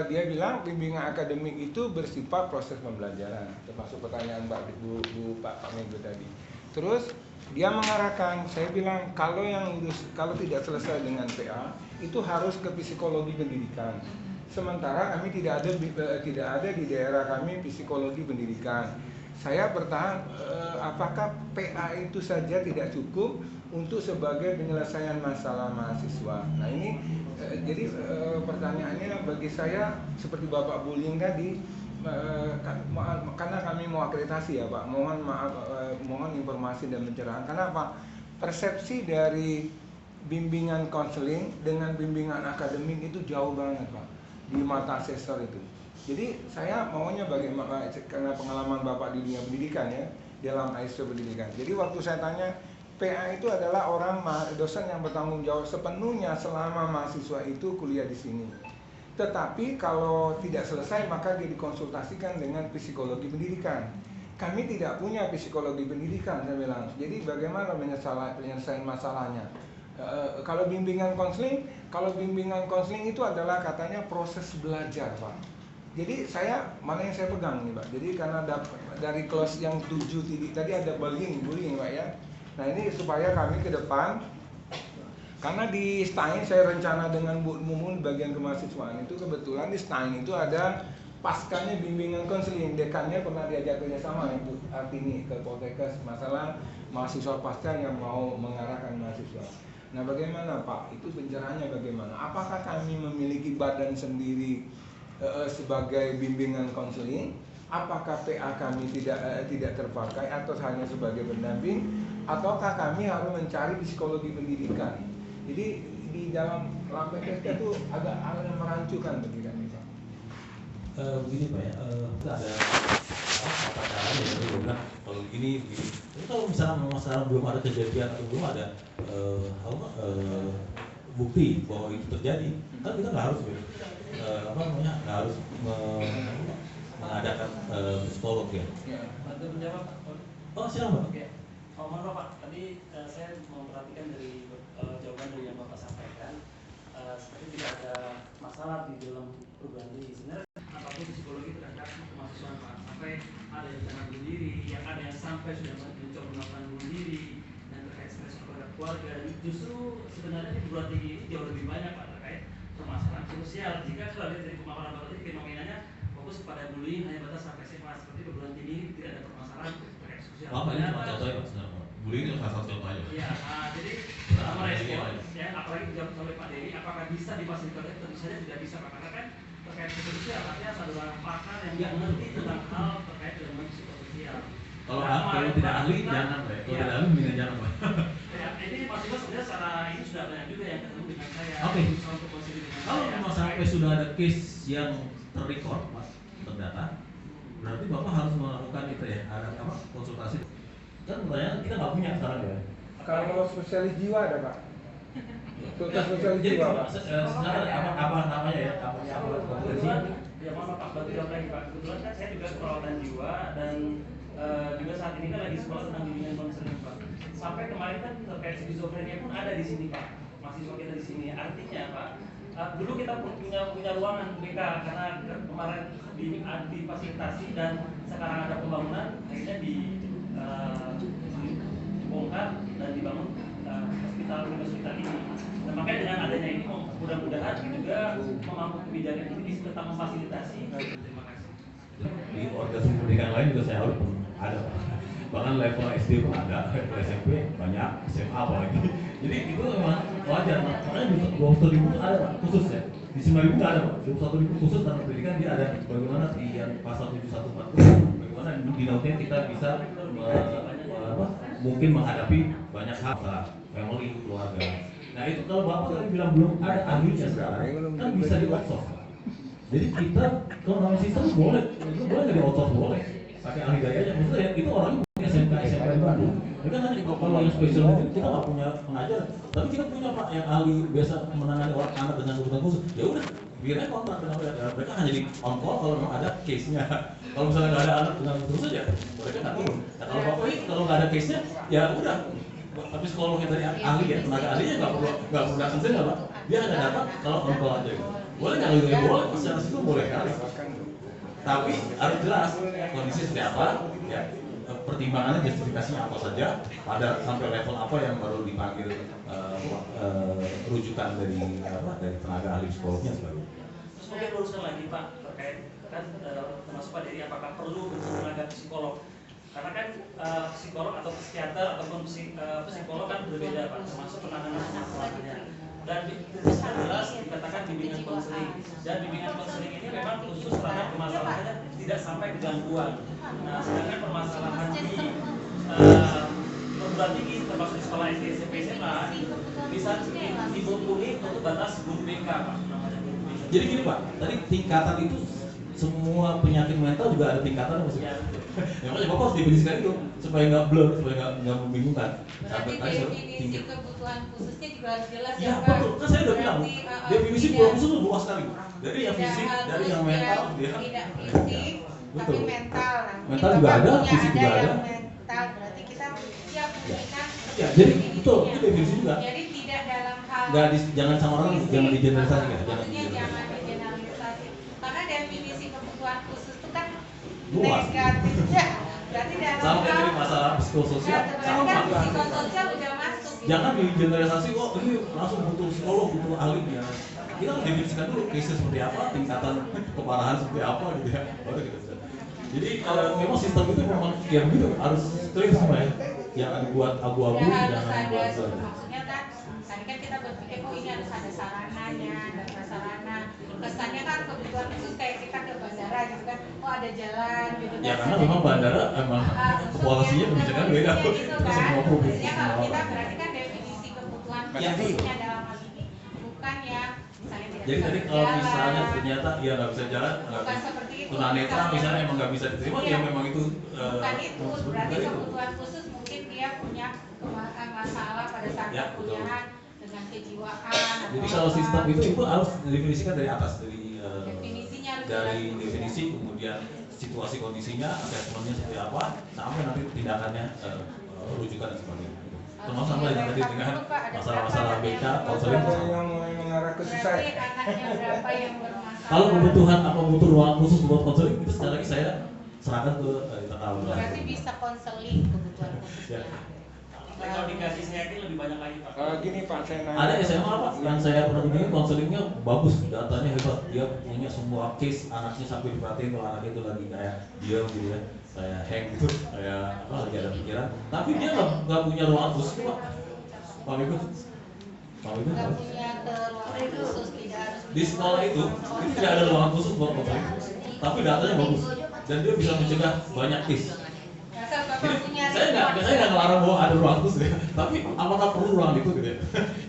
dia bilang bimbingan akademik itu bersifat proses pembelajaran, termasuk pertanyaan Pak Menko tadi. Terus dia mengarahkan, saya bilang kalau tidak selesai dengan PA itu harus ke psikologi pendidikan. Sementara kami tidak ada di daerah kami psikologi pendidikan. Saya bertahan, apakah PA itu saja tidak cukup untuk sebagai penyelesaian masalah mahasiswa? Nah ini jadi pertanyaannya bagi saya seperti Bapak Bullying tadi, karena kami mau akreditasi ya Pak, mohon informasi dan pencerahan. Karena apa? Persepsi dari bimbingan konseling dengan bimbingan akademik itu jauh banget Pak di mata asesor itu. Jadi saya maunya bagaimana, karena pengalaman Bapak di dunia pendidikan ya, dalam ISO pendidikan. Jadi waktu saya tanya, PA itu adalah orang dosen yang bertanggung jawab sepenuhnya selama mahasiswa itu kuliah di sini. Tetapi kalau tidak selesai maka dia dikonsultasikan dengan psikologi pendidikan. Kami tidak punya psikologi pendidikan, saya bilang. Jadi bagaimana penyelesaian masalahnya? Kalau bimbingan konseling itu adalah katanya proses belajar, Pak. Jadi mana yang saya pegang nih Pak. Jadi karena dari kelas yang 7 titik tadi ada bullying Pak ya. Nah ini supaya kami ke depan, karena di STAIN saya rencana dengan Bu Mumun bagian kemahasiswaan itu, kebetulan di STAIN itu ada paskanya bimbingan konseling, dekannya pernah diajak kerjasama ya Bu Artini ke Poltekkes masalah mahasiswa pasca yang mau mengarahkan mahasiswa. Nah bagaimana Pak, itu pencerahannya bagaimana? Apakah kami memiliki badan sendiri sebagai bimbingan konseling? Apakah PA kami tidak terpakai atau hanya sebagai pendamping, ataukah kami harus mencari psikologi pendidikan? Jadi di dalam LPSK itu agak merancukan bagi kami Pak. Begini Pak ya, kita ada apa caranya ya, bilang kalau begini. Tapi kalau misalnya sekarang belum ada kejadian atau belum ada bukti bahwa itu terjadi, kan kita nggak harus nggak harus mengadakan psikolog ya. Bantu menjawab Pak. Oh silakan Pak. Oke. Mohon maaf Pak, tadi saya memperhatikan dari jawaban dari yang Bapak sampaikan, seperti tidak ada masalah di dalam program ini. Sebenarnya apapun psikologi terhadap kemahasiswaan Pak, sampai ada yang jangan bunuh diri, yang ada yang sampai sudah mencoba melakukan bunuh diri dan terkait stres kepada keluarga. Justru sebenarnya di perguruan tinggi ini jauh lebih banyak Pak terkait permasalahan sosial. Jika kalau lihat dari pemaparan Bapak tadi fenomenanya fokus pada bullying hanya batas sampai SMA, seperti perguruan tinggi ini tidak ada permasalahan terkait sosial. Apa ini cuma contoh ya Pak? Bullying itu salah satu contoh aja. Iya, jadi merespon ya, apalagi dijawab oleh Pak Dewi, apakah bisa difasilitasi? Tentu saja tidak bisa Pak, karena kan terkait psikososial artinya ada orang pakar yang mengerti tentang hal terkait dengan psikososial. Kalau tidak ahli jangan Pak. Kalau tidak ahli mendingan jangan Pak. Ya, ini Mas Ibu sebenarnya secara ini sudah banyak juga yang ketemu dengan saya. Oke. Kalau saya. memang sampai sudah ada case yang terrecord Mas, terdata, berarti Bapak harus melakukan itu ya, ada konsultasi. Kan pertanyaan kita nggak punya sekarang ya. Kalau spesialis jiwa ada Pak. Dokter spesialis jiwa Pak. Sekarang apa namanya ya? Apa kebetulan, ya maaf Pak, bantu jawab lagi Pak. Kebetulan kan saya juga perawatan jiwa dan juga saat ini kan lagi sekolah tentang bimbingan konseling Pak. Sampai kemarin kan terkait skizofrenia pun ada di sini Pak. Mahasiswa kita di sini. Artinya Pak, dulu kita punya ruangan BK karena kemarin difasilitasi dan sekarang ada pembangunan, akhirnya dibongkar dan dibangun hospital ini. Nah, makanya dengan adanya ini mudah-mudahan juga memampu kebijakan ini bisa tetap memfasilitasi. Terima kasih. Di organisasi pendidikan lain juga saya harus ada, bahkan level SD pun ada, level SMP banyak, SMA apalagi. Jadi itu memang wajar, makanya di 21.000 itu ada Pak, khusus ya. Di 9.000 nggak ada Pak, 21.000 khusus tentang pendidikan dia ada. Bagaimana di yang pasal 714, bagaimana di nautin kita bisa mungkin menghadapi banyak hal, family, keluarga. Nah itu kalau Bapak tadi bilang belum ada ahlinya sekarang, kan bisa di outsource. Jadi kita kalau namanya sistem boleh, itu boleh nggak di outsource boleh. Pakai ahli dayanya, maksudnya ya, itu orangnya punya SMK di Bandung. Ini kan hanya kalau yang spesial itu kita nggak punya pengajar, tapi kita punya Pak yang ahli biasa menangani orang anak dengan kebutuhan khusus. Ya udah Biasanya kontrak dengan mereka hanya di on call kalau memang ada case-nya. Kalau misalnya nggak ada anak dengan terus saja, mereka nggak turun. Nah, kalau Bapak ini kalau nggak ada case-nya, ya udah. Tapi psikolognya dari ahli ya, tenaga ahlinya nggak perlu datang sini Pak. Dia hanya datang kalau on call aja. Boleh nggak gitu? Boleh, secara situ boleh kali. Tapi harus jelas kondisi seperti apa, ya. Pertimbangannya, justifikasinya apa saja, pada sampai level apa yang baru dipanggil rujukan dari tenaga ahli psikolognya sebagainya. Terus mungkin luruskan lagi Pak terkait kan termasuk Pak Dery apakah perlu tenaga psikolog? Karena kan psikolog atau psikiater ataupun psikolog kan berbeda Pak, termasuk penanganan masalahnya. Dan jelas dikatakan bimbingan konseling, dan bimbingan konseling ini memang khusus terhadap permasalahannya tidak sampai ke gangguan. Nah, sedangkan permasalahan di perguruan tinggi termasuk di sekolah SD, SMP, SMA bisa dimumpuni untuk batas guru BK Pak, namanya guru BK. Jadi gini Pak, tadi tingkatan itu semua penyakit mental juga ada tingkatan maksudnya. Ya, makanya Bapak harus definisikan itu supaya nggak blur, supaya nggak membingungkan. Berarti definisi kebutuhan khususnya juga harus jelas ya Pak. Betul, kan saya udah bilang definisi kebutuhan khusus itu luas sekali. Dari yang fisik, dari yang mental, dia. Tidak fisik, tapi mental. Mental juga ada, fisik juga ada. Mental berarti kita siap memberikan. Ya, jadi betul, itu definisi juga. Jadi tidak dalam hal. Jangan sama orang, jangan digeneralisasi ya. Jangan digeneralisasi. Karena definisi kebutuhan khusus itu kan luas. Negatif ya. Berarti dalam sama kayak dari masalah psikososial, sama kan psikososial udah masuk. Jangan digeneralisasi kok ini langsung butuh psikolog, butuh ahli ya. Kita harus definisikan dulu case seperti apa, tingkatan keparahan seperti apa gitu ya. Baru kita bisa. Jadi kalau memang sistem itu memang ya begitu harus clear semua ya. Jangan dibuat abu-abu, jangan dibuat maksudnya kan tadi kan kita berpikir oh ini harus ada sarananya, ada prasarana. Kesannya kan kebutuhan khusus kayak kita ke bandara gitu kan, oh ada jalan gitu kan. Ya karena memang bandara emang populasinya kebijakan beda. Gitu kan. Semua provinsi. Jadi kalau kita berarti kan definisi kebutuhan khususnya dalam hal ini bukan ya misalnya tidak. Jadi tadi kalau misalnya ternyata dia nggak bisa jalan, bukan seperti itu. tunanetra misalnya emang nggak bisa diterima, ya memang itu. Bukan itu, berarti kebutuhan khusus mungkin dia punya masalah pada saat perkuliahan dengan kejiwaan. Jadi kalau sistem itu harus didefinisikan dari atas, dari definisi, kemudian situasi kondisinya, assessmentnya seperti apa, sampai nanti tindakannya, rujukan dan sebagainya. Termasuk sama yang tadi dengan masalah-masalah BK, konseling. Yang mulai mengarah ke susah. Kalau kebutuhan apa butuh ruang khusus buat konseling, itu sekali lagi saya serahkan ke internal. Berarti bisa konseling kebutuhan khususnya. Kalau dikasih saya lebih banyak lagi Pak. Gini Pak, saya nanya. Ada SMA Pak, yang saya pernah ini konselingnya bagus, datanya hebat, dia punya semua case anaknya sampai diperhatiin kalau anaknya itu lagi kayak diam gitu ya, kayak hang gitu, kayak apa lagi ada pikiran. Tapi dia nggak punya ruangan khusus Pak. Pak Ibu, nggak punya ruangan khusus, tidak harus. Di sekolah itu tidak ada ruangan khusus buat konseling, tapi datanya bagus dan dia bisa mencegah banyak case. Jadi, saya nggak ngelarang bahwa ada ruang khusus ya, tapi apakah perlu ruang itu gitu ya?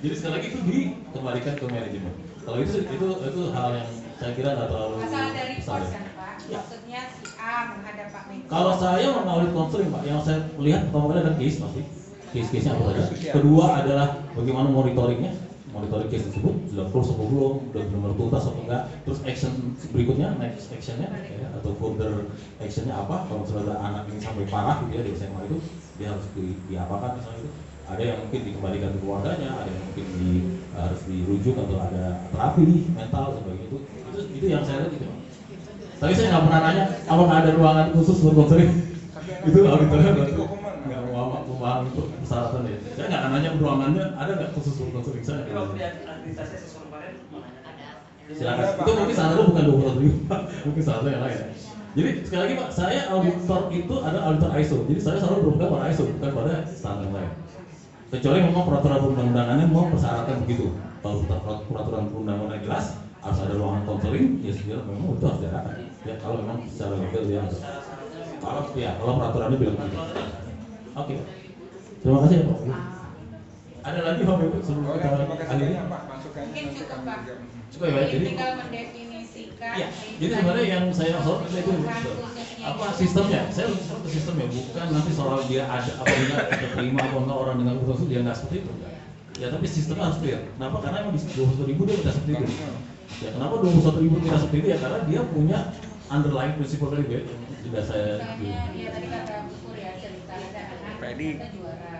Jadi sekali lagi itu dikembalikan ke manajemen. Kalau itu hal yang saya kira nggak terlalu masalah dari besar. kan Pak, maksudnya si A menghadap Pak Menko. Kalau saya mengaudit konseling Pak, yang saya lihat pertama kali ada case pasti, case-nya apa saja. Kedua adalah bagaimana monitoringnya, monitoring case tersebut sudah close atau belum, sudah benar-benar tuntas atau enggak, terus action berikutnya, next actionnya ya, atau further actionnya apa, kalau misalnya ada anak ini sampai parah gitu ya di SMA itu, dia harus diapakan misalnya itu, ada yang mungkin dikembalikan ke keluarganya, ada yang mungkin harus dirujuk atau ada terapi mental sebagainya itu yang saya lihat gitu. Tapi saya nggak pernah nanya apakah ada ruangan khusus buat konseling. Itu auditornya nggak memahami untuk persyaratan ya. Saya nggak akan nanya ruangannya ada nggak khusus buat konseling saya. Kalau di akreditasi sesuai kemarin silakan. Itu mungkin syaratnya bukan 20.000, mungkin syaratnya yang lain. Jadi sekali lagi Pak, saya auditor itu ada auditor ISO. Jadi saya selalu berpegang pada ISO bukan pada standar lain. Kecuali memang peraturan perundang-undangannya mau persyaratan begitu. Kalau peraturan perundang-undangan jelas harus ada ruangan konseling, ya sebenarnya memang itu harus diadakan. Ya kalau memang secara legal dia harus. Kalau peraturannya bilang begitu. Oke. Terima kasih ya Pak. Ada lagi Pak Ibu sebelum kita akhiri? Mungkin cukup Pak. Cukup ya, jadi tinggal mendefinisikan. Iya. Jadi sebenarnya yang saya maksud itu apa sistemnya? Saya maksud ke sistemnya, bukan nanti soal dia ada apa enggak, ada terima apa enggak orang dengan kebutuhan dia enggak seperti itu. Ya tapi sistemnya harus clear. Kenapa? Karena emang di 20.000 dia udah seperti itu. Ya kenapa 21.000 tidak seperti itu ya, karena dia punya underlying prinsipal tadi ya, yang sudah saya. Misalnya, ya tadi kata Bu Pur ya cerita ada anak ternyata juara,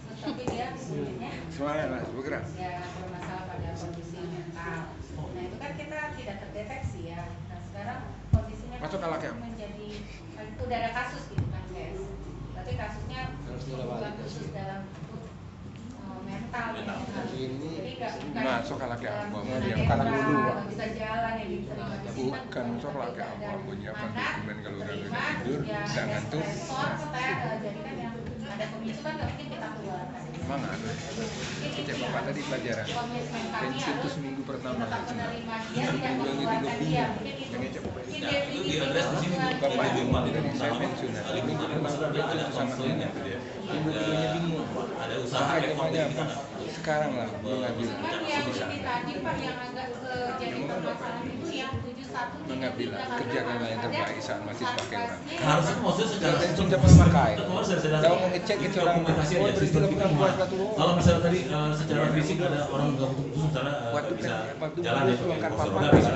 terus tapi dia kulitnya semangat mas, bergerak. ya bermasalah pada kondisi mental. Nah itu kan kita tidak terdeteksi ya. Nah sekarang kondisinya Masuk kan kalak ya? menjadi udah ada kasus gitu kan guys. Tapi kasusnya bukan khusus dalam mental ya. Jadi nggak Masuk kalak ya, bawa dia kalak dulu. Nggak bisa jalan ya diterima di sini. Bukan masuk kalak ya, bawa menyiapkan dokumen kalau udah tidur, ya udah ngantuk. stresor kita jadi kan yang ada pemicu kan nggak mungkin kita keluarkan. Semangat. Cek bapak tadi pelajaran. Komitmen kami Pensiun itu harus seminggu pertama. tetap menerima dia, tidak mengeluarkan dia. Mungkin itu Itu di address di sini Bapak di rumah di dari saya pensiun. Minggu pertama dia sama dia. Minggu-minggunya bingung. Ada usaha Makanya apa? Sekarang lah mengambil cuman yang sebisa. ini tadi Pak yang agak jadi permasalahan itu yang 71 Mengambil kerjakanlah yang terbaik saat masih pakai orang. harusnya maksudnya secara sistem Sudah memakai. kemarin saya Kalau mau ngecek itu orang komunikasi oh, aja sistem kita buat gimana. satu. Kalau misalnya tadi secara fisik ada orang nggak butuh khusus misalnya Waktu bisa waktu jalan ya pakai angkat kursi papan roda bisa.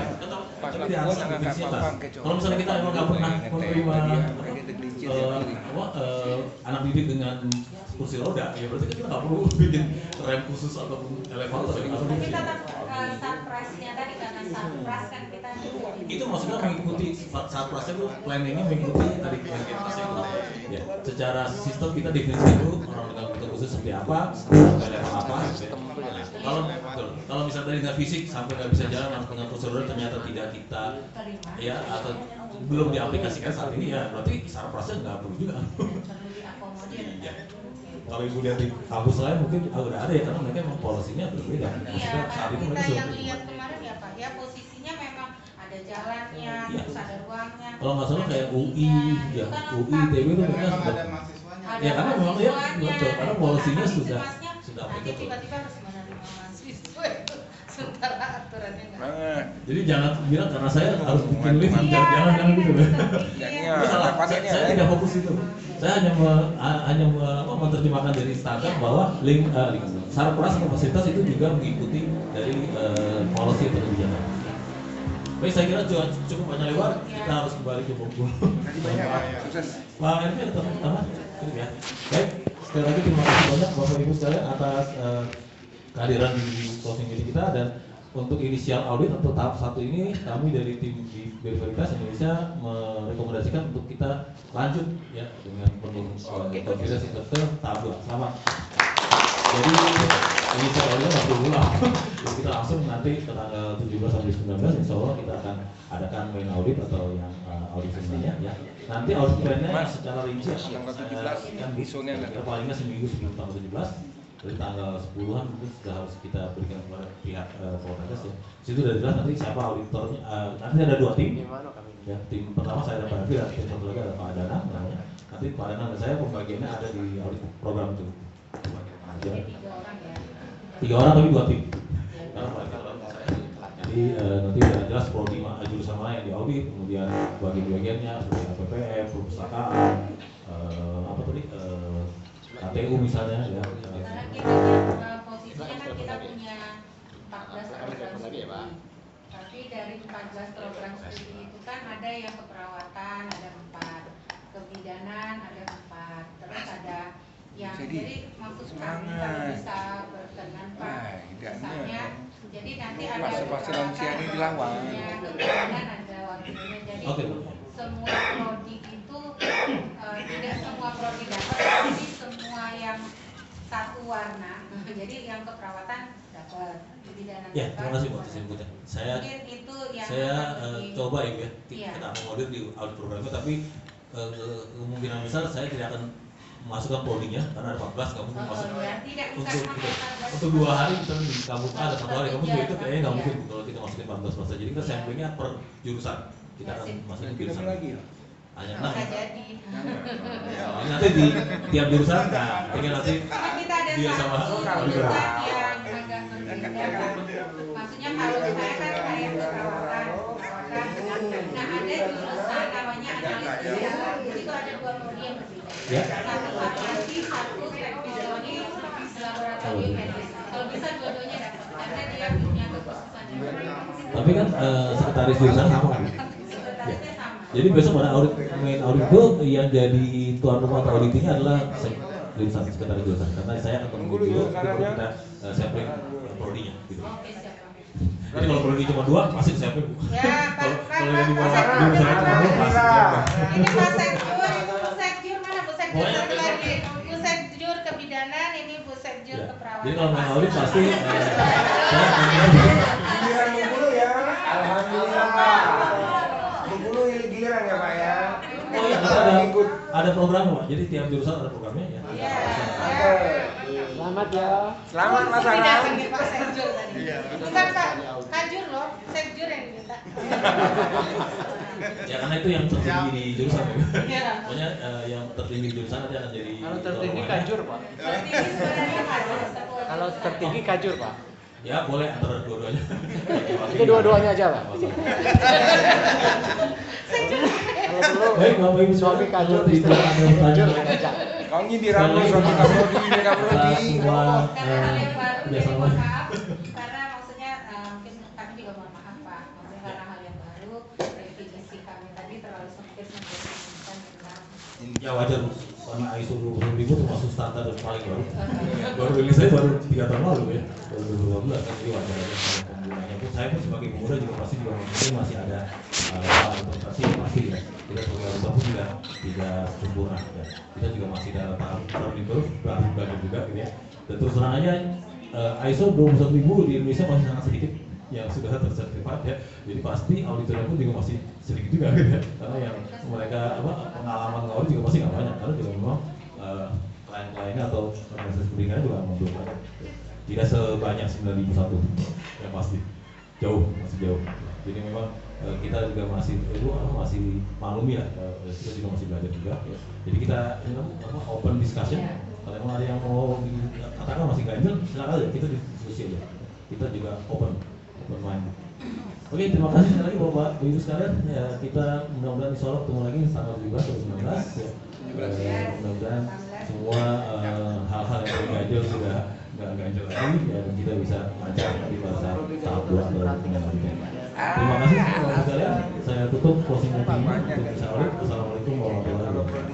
pas Tapi lakukan harus angkat definisinya papan jelas. kecoh. Kalau misalnya kita emang nggak pernah menerima anak didik dengan kursi roda, ya berarti kita nggak perlu bikin rem khusus ataupun elevator ya. tapi tetap surprise-nya tadi karena surprise kan kita Itu maksudnya mengikuti saat proses itu plan ini mengikuti tadi prioritasnya itu. Ya, secara sistem kita definisi itu orang dengan kebutuhan khusus seperti apa, sampai level apa. Gitu. Kalau misalnya tadi nggak fisik sampai nggak bisa jalan harus dengan kursi roda ternyata tidak kita ya atau belum diaplikasikan saat ini ya berarti secara proses nggak perlu juga. perlu diakomodir. Iya. Kalau ibu lihat di kampus lain mungkin udah ada ya karena mereka memang polisinya berbeda. Iya, Maksudnya saat itu kita mereka yang sudah lihat kemarin ya Pak, ya posisinya memang ada jalannya, Iya. terus ada ruangnya. kalau nggak salah kayak UI ya kan UI lengkap. ITB itu mereka Memang sudah ada mahasiswanya. Ada ya karena memang ya mahasiswanya, betul karena polisinya nah, sudah mahasiswanya, nanti applicable. tiba-tiba harus menerima mahasiswa itu sementara aturannya nggak. Banget. Jadi jangan bilang karena saya harus bikin lift Iya, jangan gitu ya. Jadinya Itu salah. padannya Saya tidak fokus itu. Saya hanya menerjemahkan dari standar bahwa sarpras atau fasilitas itu juga mengikuti dari policy atau kebijakan. Baik, saya kira cukup banyak lebar. Kita harus kembali ke buku. Tadi banyak Pak. Sukses. Pak Envi ada tambahan? Cukup ya. Baik, sekali lagi terima kasih banyak Bapak Ibu sekalian atas kehadiran di closing meeting kita dan untuk inisial audit untuk tahap 1 ini kami dari tim di Veritas Indonesia merekomendasikan untuk kita lanjut ya dengan penuh confidence interval tahap 2. Selamat. Jadi inisial auditnya nggak perlu ulang. Jadi kita langsung nanti ke tanggal 17 sampai 19 insya Allah kita akan adakan main audit atau yang audit sebenarnya ya. Nanti audit plannya secara rinci tanggal 17 kan besoknya kita palingnya seminggu sebelum tanggal 17. Dari tanggal 10-an mungkin sudah harus kita berikan kepada pihak Polres ya. Situ udah jelas nanti siapa auditornya. Nanti ada 2 tim. Ya, tim pertama saya dan Pak Envi dan tim satu lagi ada Pak Adana namanya. Nanti Pak Adana dan saya pembagiannya ada di audit program itu. Jadi 3 orang ya. 3 orang tapi 2 tim. Karena Pak Envi orang saya. Jadi nanti udah jelas prodi jurusan mana yang diaudit, kemudian bagi-bagiannya seperti APPM, perpustakaan, apa tadi KTU misalnya ya. Karena kita posisinya kan kita punya 14 program studi. Tapi dari 14 program studi itu kan ada yang keperawatan, ada 4, kebidanan ada 4, terus ada yang jadi maksud kami kalau bisa berkenan Pak, misalnya jadi nanti ada Fase lansia ini dilawan. kebidanan ada waktunya jadi semua prodi itu tidak semua prodi dapat tapi semua yang satu warna jadi yang keperawatan dapat kebidanan Ya, terima kasih buat inputnya. Saya coba ya kita mengaudit di audit programnya tapi kemungkinan besar saya tidak akan masukkan prodinya karena ada 14 nggak mungkin masuk untuk 2 hari kita di kampus A ada 1 hari kamu itu kayaknya nggak mungkin kalau kita masukin 14 jadi kita samplingnya per jurusan kita akan masukin jurusan hanya 6 nanti di tiap jurusan nah tinggal nanti kita ada dia sama jurusan yang agak berbeda maksudnya kalau saya kan kayak keperawatan nah ada jurusan namanya analisis kesehatan jadi itu ada 2 prodi yang berbeda satu farmasi, satu teknologi laboratorium medis kalau bisa dua-duanya dapat karena dia punya kekhususan Tapi kan sekretaris jurusan sama kan? Ya. Jadi besok pada main audit itu yang jadi tuan rumah atau auditingnya adalah jurusan sekretaris jurusan, karena saya akan menunggu dulu baru kita siapin prodinya gitu. Jadi kalau prodi cuma 2 masih siapin Bu. Ya, Kalau yang di bawah jurusan cuma 2 masih siapin. Ini Pak Sekjur mana Bu Sekjur satu lagi? Bu Sekjur kebidanan, ini Bu Sekjur keperawatan. Jadi kalau main audit pasti saya akan Giliran Bengkulu ya. Alhamdulillah Pak. Bengkulu giliran ya Pak ya. Oh iya, ada program Pak. Jadi tiap jurusan ada programnya ya. Iya. Selamat ya. Selamat Mas Tidak Anam. panggil Pak Sekjur tadi. Bukan Pak Kajur loh, Sekjur yang diminta. Ya karena itu yang tertinggi di jurusan ya. Iya. Pokoknya yang tertinggi di jurusan nanti akan jadi. Kalau tertinggi kajur Pak. Tertinggi sebenarnya Kajur. Kalau tertinggi kajur Pak. Ya boleh antara dua-duanya. Itu dua-duanya aja Pak. Kalau perlu Baik Bapak Ibu suami kajur, di istri kajur. Kau ini diramu suami kamu di ini kamu atas di. semua Karena hal yang baru jadi kerjasama. mohon maaf karena maksudnya mungkin kami juga mohon maaf Pak, maksudnya karena hal yang baru definisi kami tadi terlalu sempit mendefinisikan tentang Ya wajar karena ISO 20000 termasuk standar yang paling baru. Baru rilis saya baru 3 tahun lalu ya, 2012 kan, jadi wajar aja kalau penggunanya pun saya pun sebagai pemuda juga pasti juga mungkin masih ada interpretasi yang pasti ya. Kita sebagai auditor pun juga tidak sempurna ya. Kita juga masih dalam tahap learning curve, belajar juga gitu ya. Dan terus terang aja ISO 21000 di Indonesia masih sangat sedikit yang sudah tersertifikat ya, jadi pasti auditornya pun juga masih sedikit juga gitu ya, karena yang mereka pengalaman ngaudit juga pasti nggak banyak, karena juga memang klien-kliennya atau organisasi pendidikannya juga memang belum banyak, tidak sebanyak 9001 yang pasti masih jauh. Jadi memang kita juga masih maklumi lah, kita juga masih belajar juga ya. Jadi kita open discussion, kalau memang ada yang mau dikatakan masih ganjil silakan aja, kita diskusi aja, kita juga open mind. Oke, terima kasih sekali lagi Bapak Ibu sekalian ya, kita mudah-mudahan insya Allah ketemu lagi tanggal 17 atau 19 ya. Mudah-mudahan semua hal-hal yang terganjil sudah nggak ganjil lagi ya, dan kita bisa lancar di pada tahap 2 atau penyelamatan. Terima kasih Bapak Ibu sekalian, saya tutup closing meeting untuk bisa audit. Assalamualaikum warahmatullahi wabarakatuh.